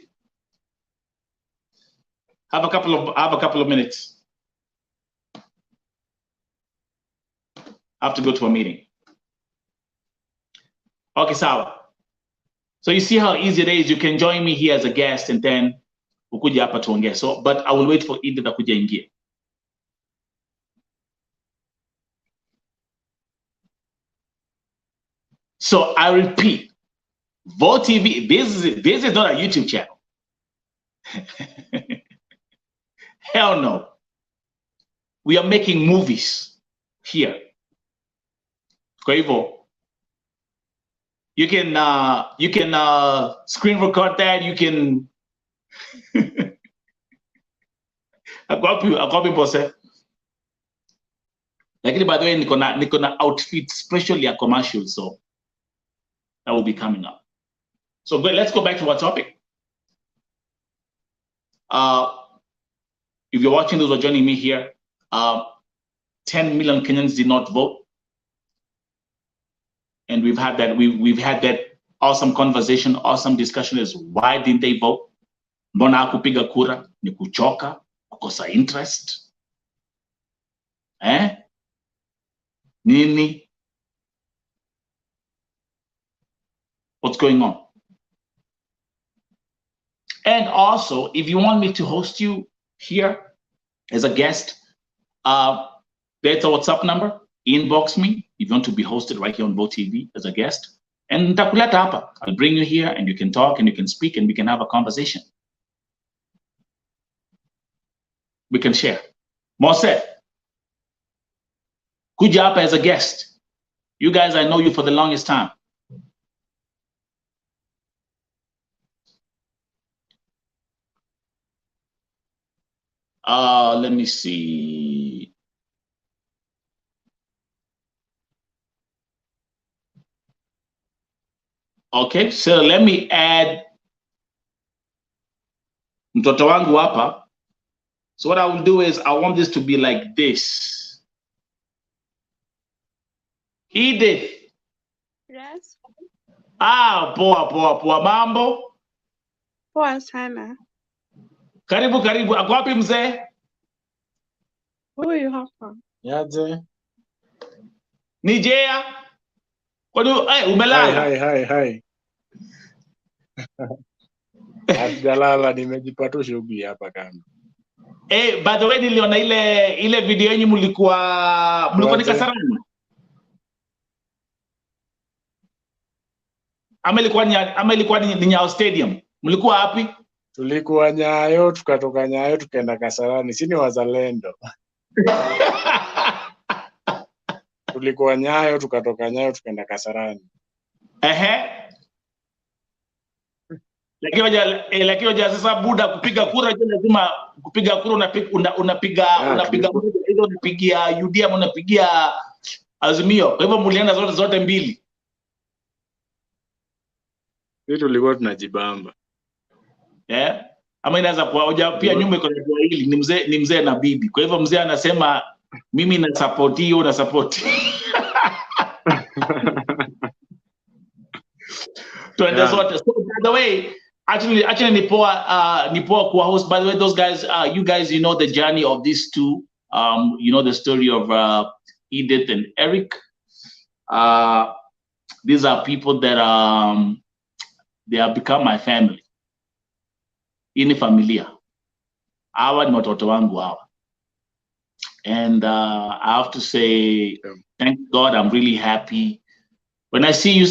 Have a couple of minutes. I have to go to a meeting. Okay, Sawa. So you see how easy it is. You can join me here as a guest and then ukuja hapa tuongee. So, but I will wait for Edith akuja ingie. So I repeat, Vote TV, this is not a YouTube channel. Hell no. We are making movies here. Kwa hivyo, you can screen record that, you can I copy boss. Lakini by the way, niko na outfit especially a commercial, so that will be coming up. So let's go back to our topic. If you're watching those who are joining me here, 10 million Kenyans did not vote. And we've had that awesome conversation, awesome discussion is why didn't they vote? Mbona hakupiga kura? Ni kuchoka, kukosa interest. Nini? What's going on? And also, if you want me to host you here as a guest, there's a WhatsApp number. Inbox me if you want to be hosted right here on Vote TV as a guest. And nitakuleta hapa. I'll bring you here and you can talk and you can speak and we can have a conversation. We can share. Mose, kuja hapa as a guest. You guys, I know you for the longest time. Let me see. Okay, so let me add mtoto wangu hapa. So what I will do is I want this to be like this. Edith. Yes. Poa mambo. Poa sana. Karibu. Ako wapi mzee? Huyu hapa. Yaje. Nijea. Umelala? Hai. Sijalala, nimejipa shughuli hapa kando. By the way, niliona ile video yenyu mlikuwa ni Kasarani. Ama ilikuwa ni Nyayo Stadium. Mlikuwa wapi? Tulikuwa Nyayo, tukatoka Nyayo tukaenda Kasarani. Sisi ni wazalendo. Tulikuwa Nyayo, tukatoka Nyayo tukaenda Kasarani. Lakini waja sasa buda kupiga kura lazima kupiga kura unapiga hizo unapigia UDM unapigia Azimio. Kwa hivyo mlienda zote mbili. Sisi tulikuwa tunajibamba. Ama inaweza kuwa hoja pia nyumba iko na hili ni mzee na bibi. Kwa hivyo mzee anasema mimi na support hiyo na support. So by the way, actually ni poa kwa host. By the way, those guys, you guys, you know the journey of these two. You know the story of Edith and Eric. These are people that they have become my family. Ini familia. Hawa ni watoto wangu hawa. And I have to say, thank God, I'm really happy. When I see you,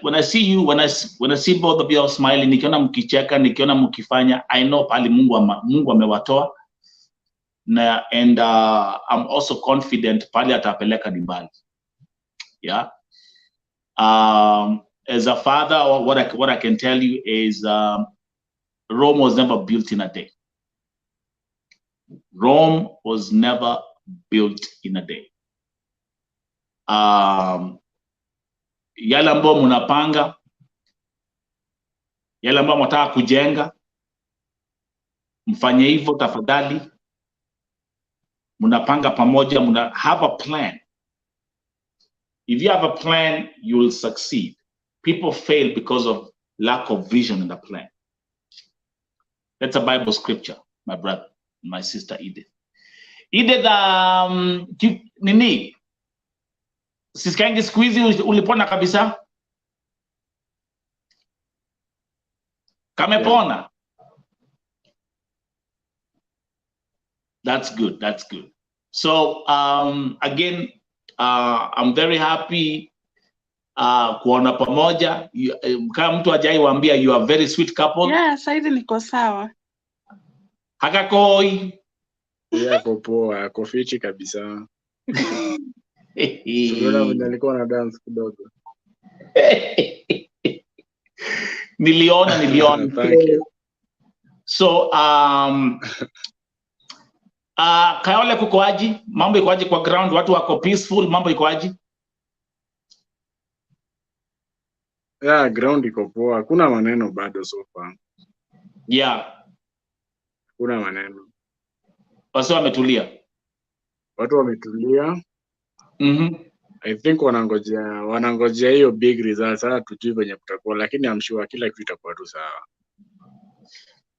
when I see both of you all smiling, nikiona mkicheka, nikiona mkifanya, I know pali Mungu amewatoa. And I'm also confident pali atapeleka dimbali. Yeah. As a father, what I can tell you is Rome was never built in a day. Rome was never built in a day. Yale ambao mnapanga, yale ambao mnataka kujenga, mfanye hivyo tafadhali. Mnapanga pamoja, have a plan. If you have a plan, you will succeed. People fail because of lack of vision in the plan. That's a Bible scripture, my brother, my sister Edith. Edith, nini? Sisikangi siku hizi ulipona kabisa? Kamepona? That's good. So again, I'm very happy kuona pamoja. Kama mtu ajai waambia you are very sweet couple. Yeah, saizi niko sawa. Hakakoi. Yeah, poa, ako fiti kabisa. Tuliona mwenye alikuwa na dance kidogo. Niliona. Thank you. So Kayole kukoaji? Mambo ikoaje kwa ground? Watu wako peaceful? Mambo ikoaje? Yeah, ground iko poa. Kuna maneno bado so far. Yeah. Kuna maneno. Watu wametulia. Watu wametulia. I think wanangojea hiyo big results. Sasa tujui venye kutakuwa, lakini I'm sure kila kitu itakuwa tu sawa.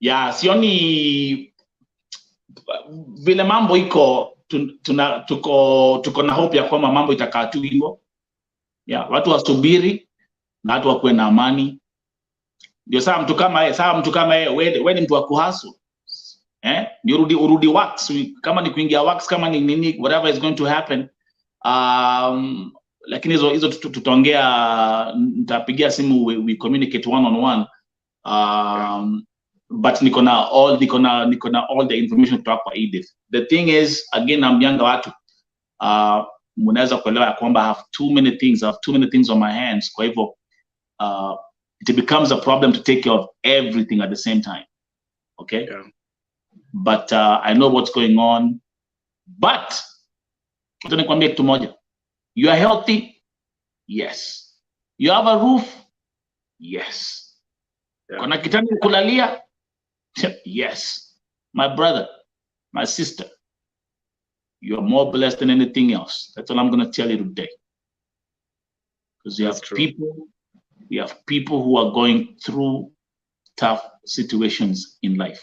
Yeah, sioni vile mambo iko, tuko na hope ya kwamba mambo itakaa tu hivyo. Yeah, watu wasubiri na watu wakuwe na amani. Ndio saa mtu kama yeye, wewe ni mtu wa kuhustle. Ni urudi works, kama ni kuingia works, kama ni nini, whatever is going to happen. Lakini hizo tutaongea, nitapigia simu, we communicate one on one. But niko na all the information kutoka kwa Edith. The thing is, again, naambianga watu mnaweza kuelewa kwamba I have too many things on my hands. Kwa hivyo it becomes a problem to take care of everything at the same time. Okay? Yeah. But I know what's going on. But nikwambia kitu moja. You are healthy? Yes. You have a roof? Yes. Yeah. Kuna kitanda kulalia? Yes. My brother, my sister, you're more blessed than anything else. That's all I'm going to tell you today. Because we have people who are going through tough situations in life.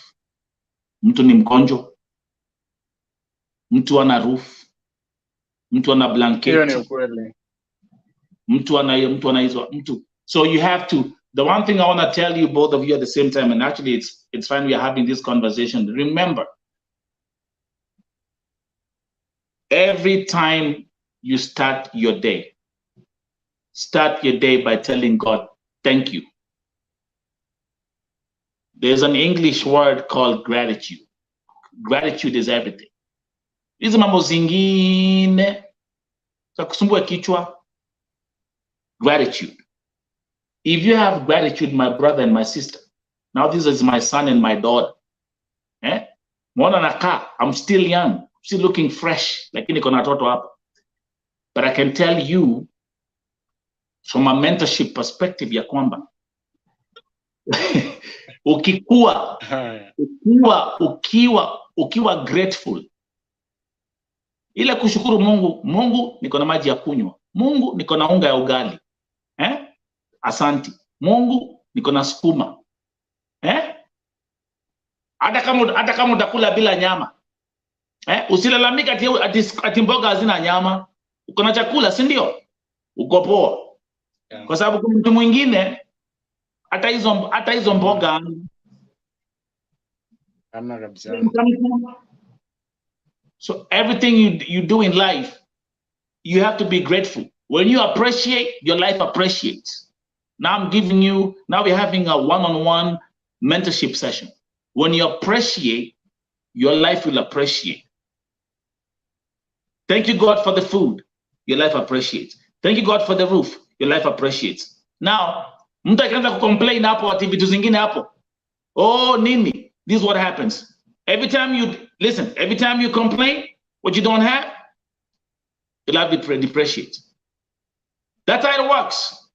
Mtu ni mgonjwa, mtu ana roof, mtu ana blanket, so you have to, the one thing I want to tell you, both of you at the same time, and actually it's fine we are having this conversation. Remember, every time you start your day by telling God, thank you. There's an English word called gratitude. Gratitude is everything. Hizi mambo zingine za kusumbua kichwa. Gratitude. If you have gratitude, my brother and my sister, now this is my son and my daughter. Mwana naka, I'm still young, still looking fresh, lakini niko na watoto hapa. But I can tell you from a mentorship perspective ya kwamba ukiwa grateful, ile kushukuru Mungu niko na maji ya kunywa, Mungu niko na unga ya ugali, asanti Mungu niko na sukuma, hata kama utakula bila nyama, usilalamika ati mboga hazina nyama, uko na chakula, si ndio? Uko poa. Yeah. Kwa sababu kuna mtu mwingine hata hizo mboga hamna kabisa. So everything you do in life, you have to be grateful. When you appreciate, your life appreciates. Now we're having a one-on-one mentorship session. When you appreciate, your life will appreciate. Thank you, God, for the food. Your life appreciates. Thank you, God, for the roof. Your life appreciates. Now, mtu akianza kucomplain hapo ati vitu zingine hapo. Oh, nini? This is what happens. Every time you complain what you don't have, your life depreciates. That's how it works.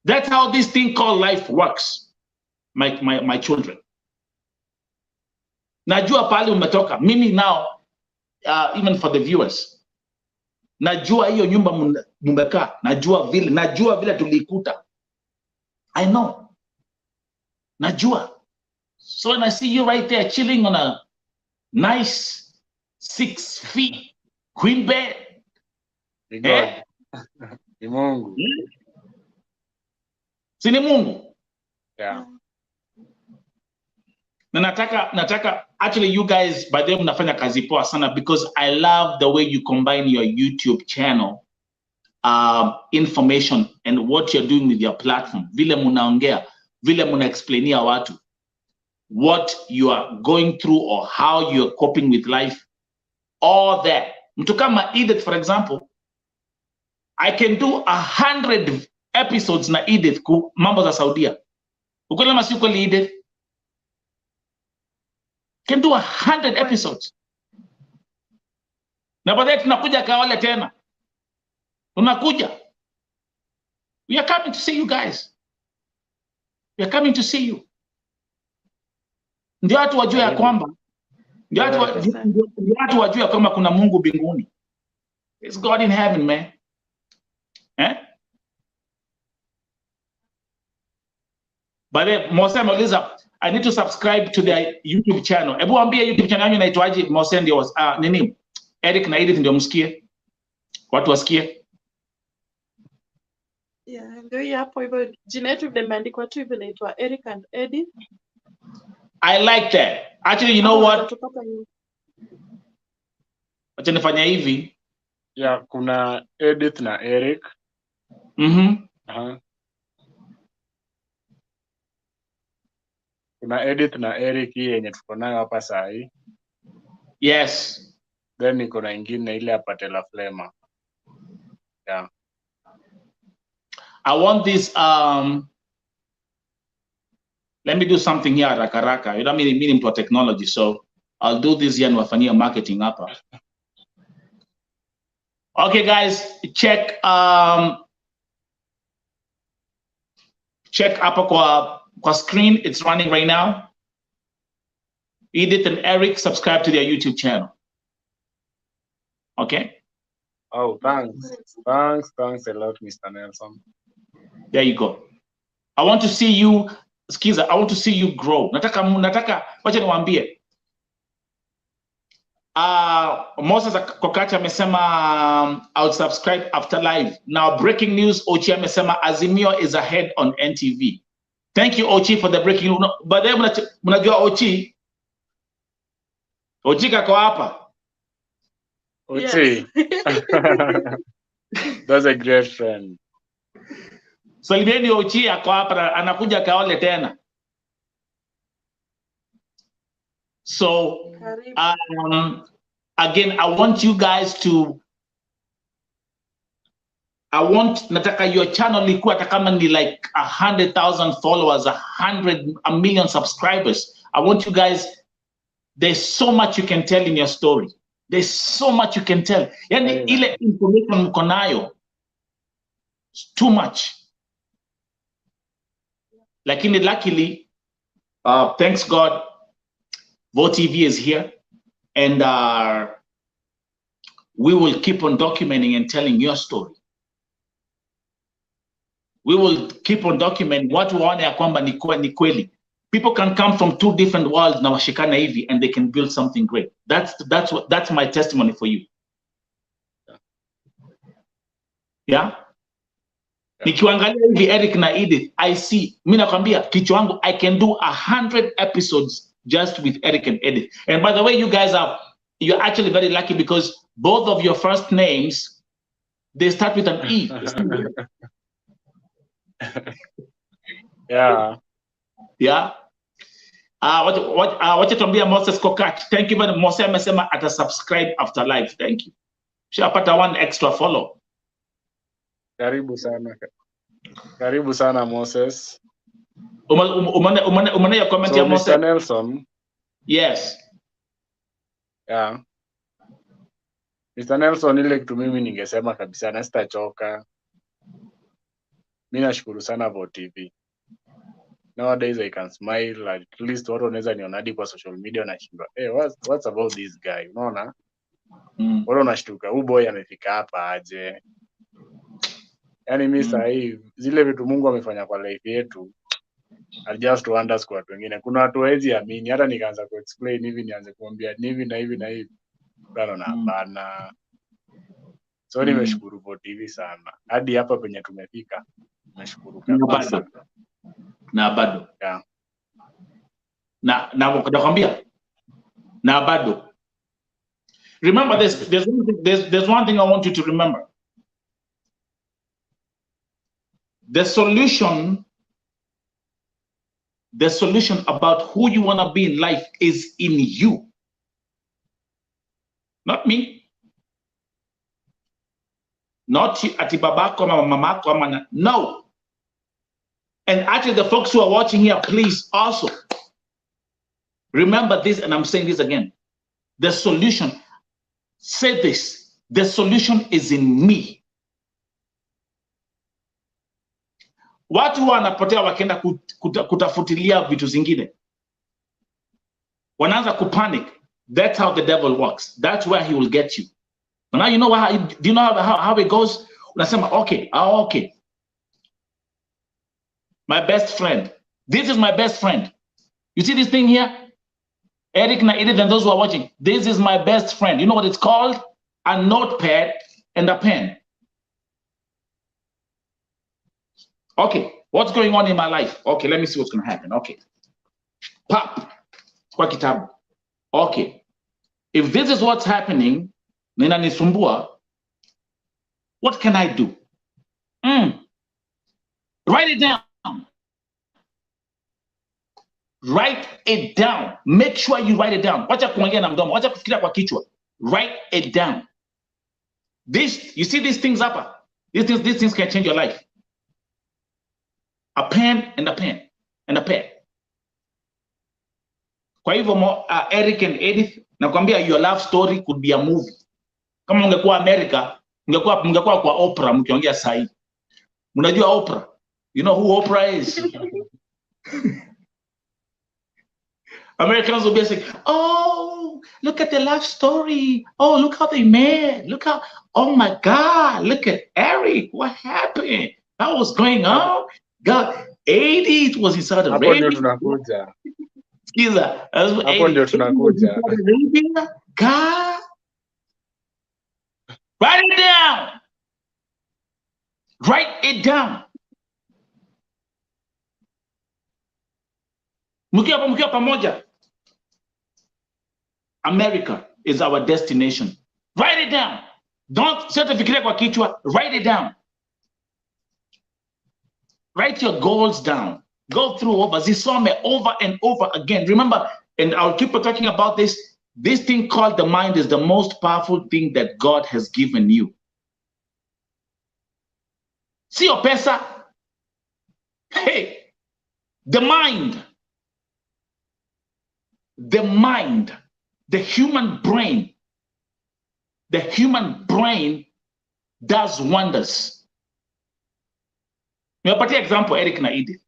That's how this thing called life works. My children. Najua pale umetoka. Mimi now, even for the viewers, najua hiyo nyumba mmekaa, najua vile tulikuta. I know. Najua. So when I see you right there chilling on a nice 6 feet queen bed. Ni Mungu. Si ni Mungu? Yeah. Na nataka actually you guys by the way mnafanya kazi poa sana, because I love the way you combine your YouTube channel information and what you're doing with your platform, vile munaongea, vile muna explainia watu what you are going through or how you're coping with life, all that. Mtu kama Edith, for example, I can do 100 episodes na Edith ku mambo za Saudia. Ukweli ama si ukweli, Edith? Can do 100 episodes. Na baadaye tunakuja Kawale tena. Tunakuja. We are coming to see you guys. We are coming to see you. Ndio watu wajue ya kwamba ndio watu wajue kwamba kuna Mungu mbinguni. It's God in heaven, man. But then Mose ameuliza, I need to subscribe to their YouTube channel. Hebu ambie YouTube channel yangu inaitwaje? Mose ndio nini? Eric na Edith ndio msikie. Watu wasikie. Yeah, ndio hapo hivyo jina yetu limeandikwa tu hivyo, inaitwa Eric and Edith. I like that. Actually, you know what? Wacha nifanya hivi. Yeah, kuna Edith na Eric. Kuna Edith na Eric hii yenye tuko nayo hapa saa hii. Yes. Then niko na ingine ile hapa Tela Flema. Yeah. I want this let me do something here rakaraka. You know, mimi mtu wa technology, so I'll do this here nwafanyia marketing hapa. Okay guys, check hapa kwa screen, it's running right now. Edith and Eric, subscribe to their YouTube channel. Okay? Oh, thanks. Thanks a lot, Mr. Nelson. There you go. I want to see you, Skiza, I want to see you grow. Nataka, wacha niwaambie. Moses Kokacha amesema I would subscribe after live. Now breaking news, Ochi amesema Azimio is ahead on NTV. Thank you, Ochi, for the breaking news. But then mnajua Ochi kako hapa. Ochi. Yes. That's a great friend. So Libieni Ochi ako hapa, anakuja Kaole tena. So again, I want you guys to, nataka your channel ikuwa hata kama ni like 100,000 followers, 1 million subscribers. I want you guys, there's so much you can tell in your story. There's so much you can tell. Yani ile information mko nayo, it's too much. Lakini luckily, thanks God, Vote TV is here, and we will keep on documenting and telling your story. We will keep on documenting what waone ya kwamba ni kweli. People can come from 2 different worlds na washikana hivi, and they can build something great. That's my testimony for you. Yeah? Nikiangalia hivi Eric na Edith, I see, mimi nakwambia kichwa wangu, I can do 100 episodes just with Eric and Edith. And by the way, you guys you're actually very lucky because both of your first names, they start with an E. Yeah. Yeah. What you tuambia Moses Kokach. Thank you very much. Moses amesema ata subscribe after live. Thank you. Shapata 1 extra follow. Karibu sana Moses. Umane ya comment ya Moses. Mr. Nelson. Yes. Yeah. Mr. Nelson, ile kitu mimi ningesema kabisa na sitachoka. Mimi nashukuru sana Vote TV. Nowadays I can smile, at least watu wanaweza niona kwa social media na shindwa. Hey, what's about this guy? Unaona? Watu unashtuka, huyu boy amefika hapa aje? Yaani mimi sasa hivi zile vitu Mungu amefanya kwa life yetu, I just wonders kwa watu wengine. Kuna watu hawezi amini, hata nikaanza kuexplain hivi nianze kuambia hivi na hivi na hivi. Bana bana. So nimeshukuru Vote TV sana. Hadi hapa penye tumefika. Nimeshukuru kabisa. Na bado. Yeah. Na nakwambia. Na bado. Remember there's one thing I want you to remember. The solution about who you want to be in life is in you, not me, not ati babako ama mamako ama no. And actually, the folks who are watching here, please also remember this, and I'm saying this again. The solution, say this, the solution is in me. Watu wanapotea wakienda kutafutilia vitu zingine. Wanaanza kupanic. That's how the devil works. That's where he will get you. But now you know do you know how it goes? Unasema, okay. My best friend. This is my best friend. You see this thing here? Eric and Edith and those who are watching. This is my best friend. You know what it's called? A notepad and a pen. Okay, what's going on in my life? Okay, let me see what's going to happen. Okay. Pop. Kwa kitabu. Okay. If this is what's happening, nina nisumbua, what can I do? Write it down. Write it down. Make sure you write it down. Wacha kuongea na mdomo. Wacha kufikiria kwa kichwa. Write it down. This, you see these things up? These things can change your life. A pen and a pen and a pen. Kwa hivyo Eric and Edith, nakwambia your love story could be a movie. Kama ungekuwa America, mngekuwa kwa Oprah mkiongea sahi. Mnajua Oprah? You know who Oprah is? Americans will be saying, oh, look at the love story. Oh, look how they met. Look how, oh my God, look at Eric. What happened? What was going on? God, 80s was in Saudi Arabia. God. Write it down. Write it down. Mkiwa pamoja. America is our destination. Write it down. Don't set a fikiria kwa kichwa. Write it down. Write your goals down. Go through over and over again. Remember, and I'll keep talking about this. This thing called the mind is the most powerful thing that God has given you. See your pesa. Hey, the mind. The mind. The human brain does wonders. Niwapatie example Eric na Edith.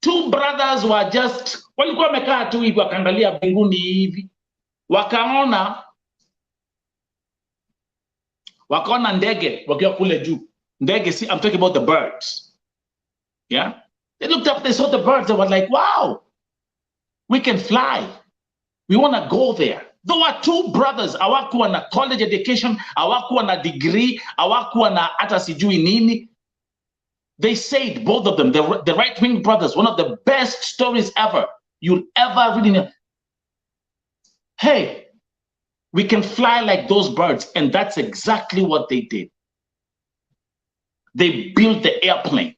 Two brothers were just, walikuwa wamekaa tu hivi wakaangalia mbinguni hivi. Wakaona ndege wakiwa kule juu. Ndege, see, I'm talking about the birds. Yeah? They looked up, they saw the birds, they were like, wow, we can fly. We want to go there. There were two brothers, hawakuwa na college education, hawakuwa na degree, hawakuwa na hata sijui nini. They said, both of them, the right-wing brothers, one of the best stories ever, you'll ever read in. Hey, we can fly like those birds. And that's exactly what they did. They built the airplane.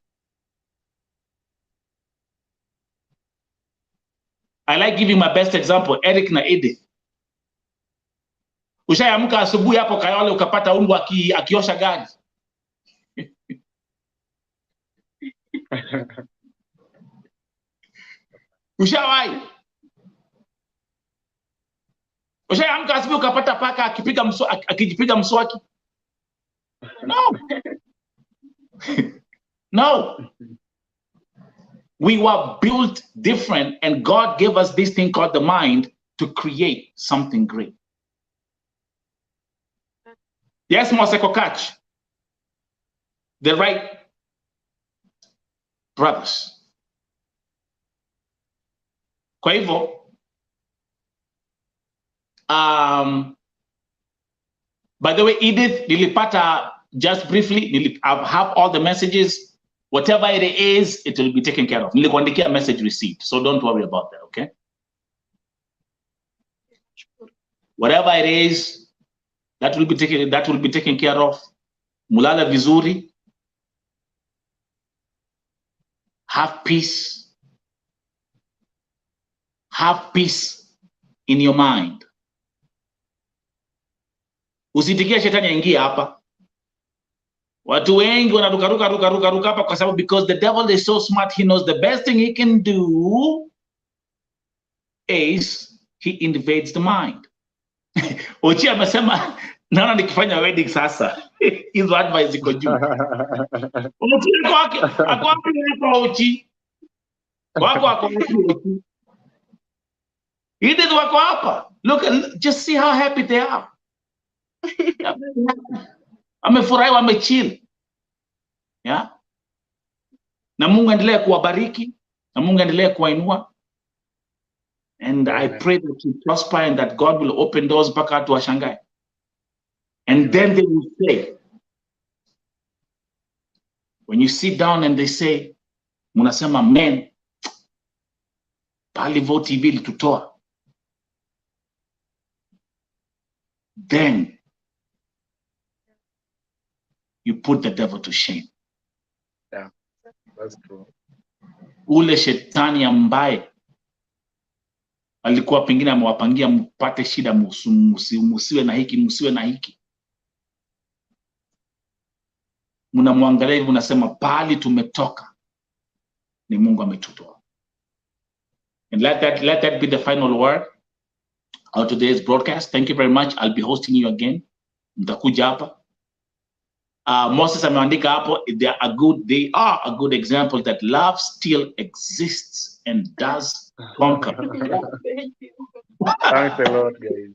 I like giving my best example, Eric na Edith. Ushaamka asubuhi hapo Kayole ukapata ungu akiosha gari. Ushawahi? Ushaamka asubuhi ukapata paka akijipiga mswaki? No. No. We were built different, and God gave us this thing called the mind to create something great. Yes, Moseko catch. The right brothers. Kwa hivyo, by the way, Edith, nilipata just briefly, I have all the messages. Whatever it is, it will be taken care of. Nilikuandikia message receipt, so don't worry about that, okay? Whatever it is, that will be taken care of. Mulala vizuri. Have peace. Have peace in your mind. Usitikie shetani aingie hapa. Watu wengi wanaruka hapa kwa sababu because the devil is so smart, he knows the best thing he can do is he invades the mind. Ochi amesema naona nikifanya wedding sasa. Hizo advice ziko juu. Ochi kwa Ochi. Wako Ochi. It is wako hapa. Look, just see how happy they are. Amefurahi, wamechill. Yeah? Na Mungu endelee kuwabariki, na Mungu endelee kuwainua. And I pray that you prosper and that God will open doors back out to Shanghai. And then they will say, when you sit down and they say, munasema men, pali Vote TV litutoa. Then you put the devil to shame. Yeah, that's true. Ule shetani ambaye alikuwa pengine amewapangia mpate shida, musiwe na hiki, musiwe na hiki. Mnamwangalia hivi mnasema pali tumetoka ni Mungu ametutoa. And let that be the final word of today's broadcast. Thank you very much. I'll be hosting you again. Mtakuja hapa. Moses ameandika hapo, they are a good example that love still exists and does conquer. Thanks a lot, guys.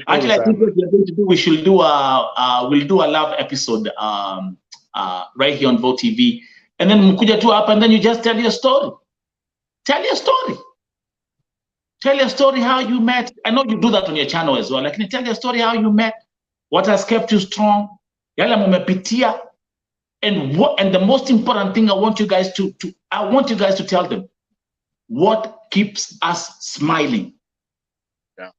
Actually, I think what we're going to do, we'll do a love episode right here on Vote TV, and then mkuja tu hapa, and then you just tell your story. Tell your story. Tell your story how you met. I know you do that on your channel as well. Like, can you tell your story how you met? What has kept you strong? Yale mumepitia. And the most important thing I want you guys to tell them what keeps us smiling. Yeah.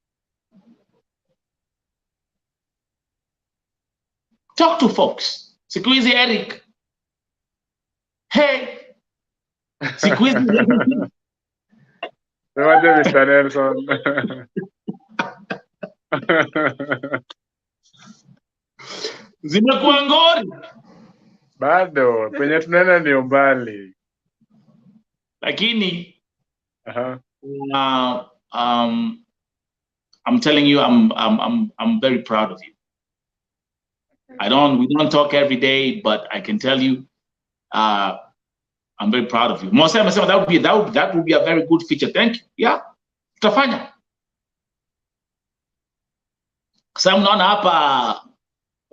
Talk to folks. Siku hizi Eric. Hey. Siku hizi Mr. Nelson. Zimekuwa ngori. Bado, penye tunaenda ni umbali. Lakini I'm telling you, I'm very proud of you. We don't talk every day, but I can tell you, I'm very proud of you. Mose amesema that would be a very good feature. Thank you. Yeah, tutafanya. Sasa mnaona hapa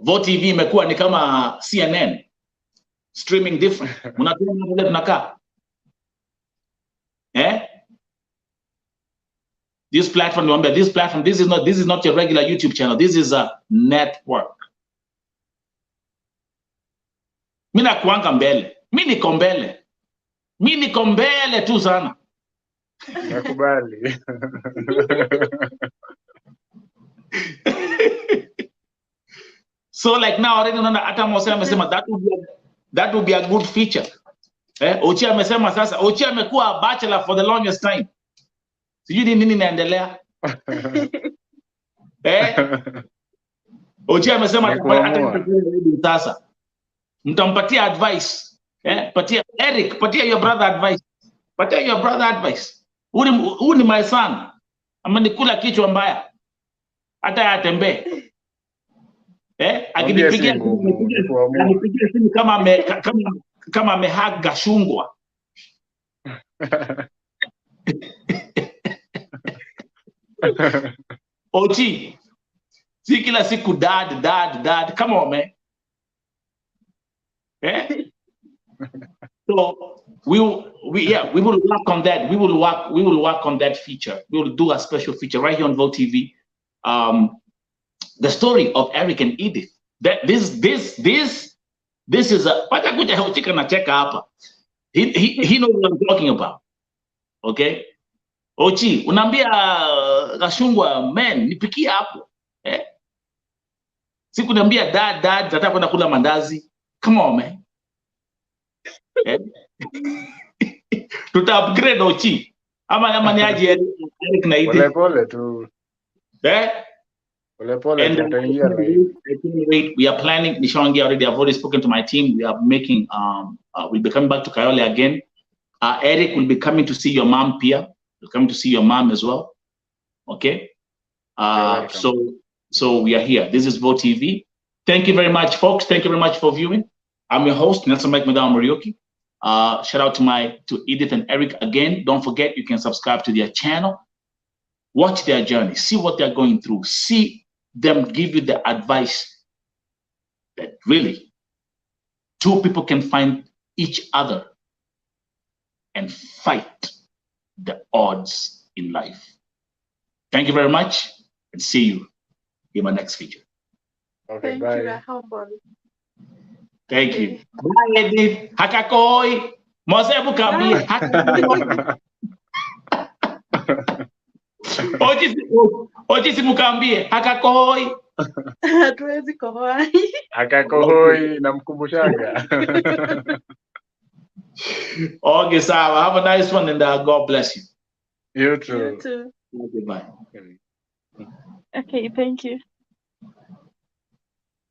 Vote TV imekuwa ni kama CNN, streaming different. Mnatuona vile tunakaa. This platform, this is not your regular YouTube channel. This is a network. Mimi nakuanga mbele. Mimi niko mbele tu sana. Nakubali. So like now already unaona hata Mose amesema that would be a good feature. Ochi amesema sasa, Ochi amekuwa bachelor for the longest time. Sijui nini inaendelea. Ochi amesema hata sasa mtampatia advice. Patia Eric, patia your brother advice. Patia your brother advice. Huu ni my son. Amenikula kichwa mbaya. Hata atembee. Akinipigia simu kama amehaga shungwa. Ochi, si kila siku dad, come on man. So we will work on that. We will work on that feature. We will do a special feature right here on Vote TV. The story of Eric and Edith. That this is a he knows what I'm talking about. Okay? Ochi, unaambia Gashungwa, man, nipikie hapo. Siku niambia dad, nataka kwenda kula mandazi. Come on, man. Eh? Tuta upgrade Ochi. Ama ni aje Eric na Edith. Pole tu. Eh? Pole And tutaingia live. we are planning, Nishangi already, I've already spoken to my team. We are making, we'll be coming back to Kayole again. Eric will be coming to see your mom, Pia. We'll come to see your mom as well. Okay? So we are here. This is Vote TV. Thank you very much, folks. Thank you very much for viewing. I'm your host, Nelson Mike Madam Morioki. Shout out to Edith and Eric again. Don't forget, you can subscribe to their channel. Watch their journey. See what they're going through. See them give you the advice that really two people can find each other and fight the odds in life. Thank you very much and see you in my next feature. Okay, Thank bye. you, we're humble. Thank you. Bye, Edith. Hakakoi. Mosebu Kambi. Hakakoi. Oji simukambie. Hakakoi. Hatuwezi kohoa. Akakohoi namkumbushaga. Okay, sawa. Have a nice one and God bless you. You too. You too. Okay, bye. Okay, thank you.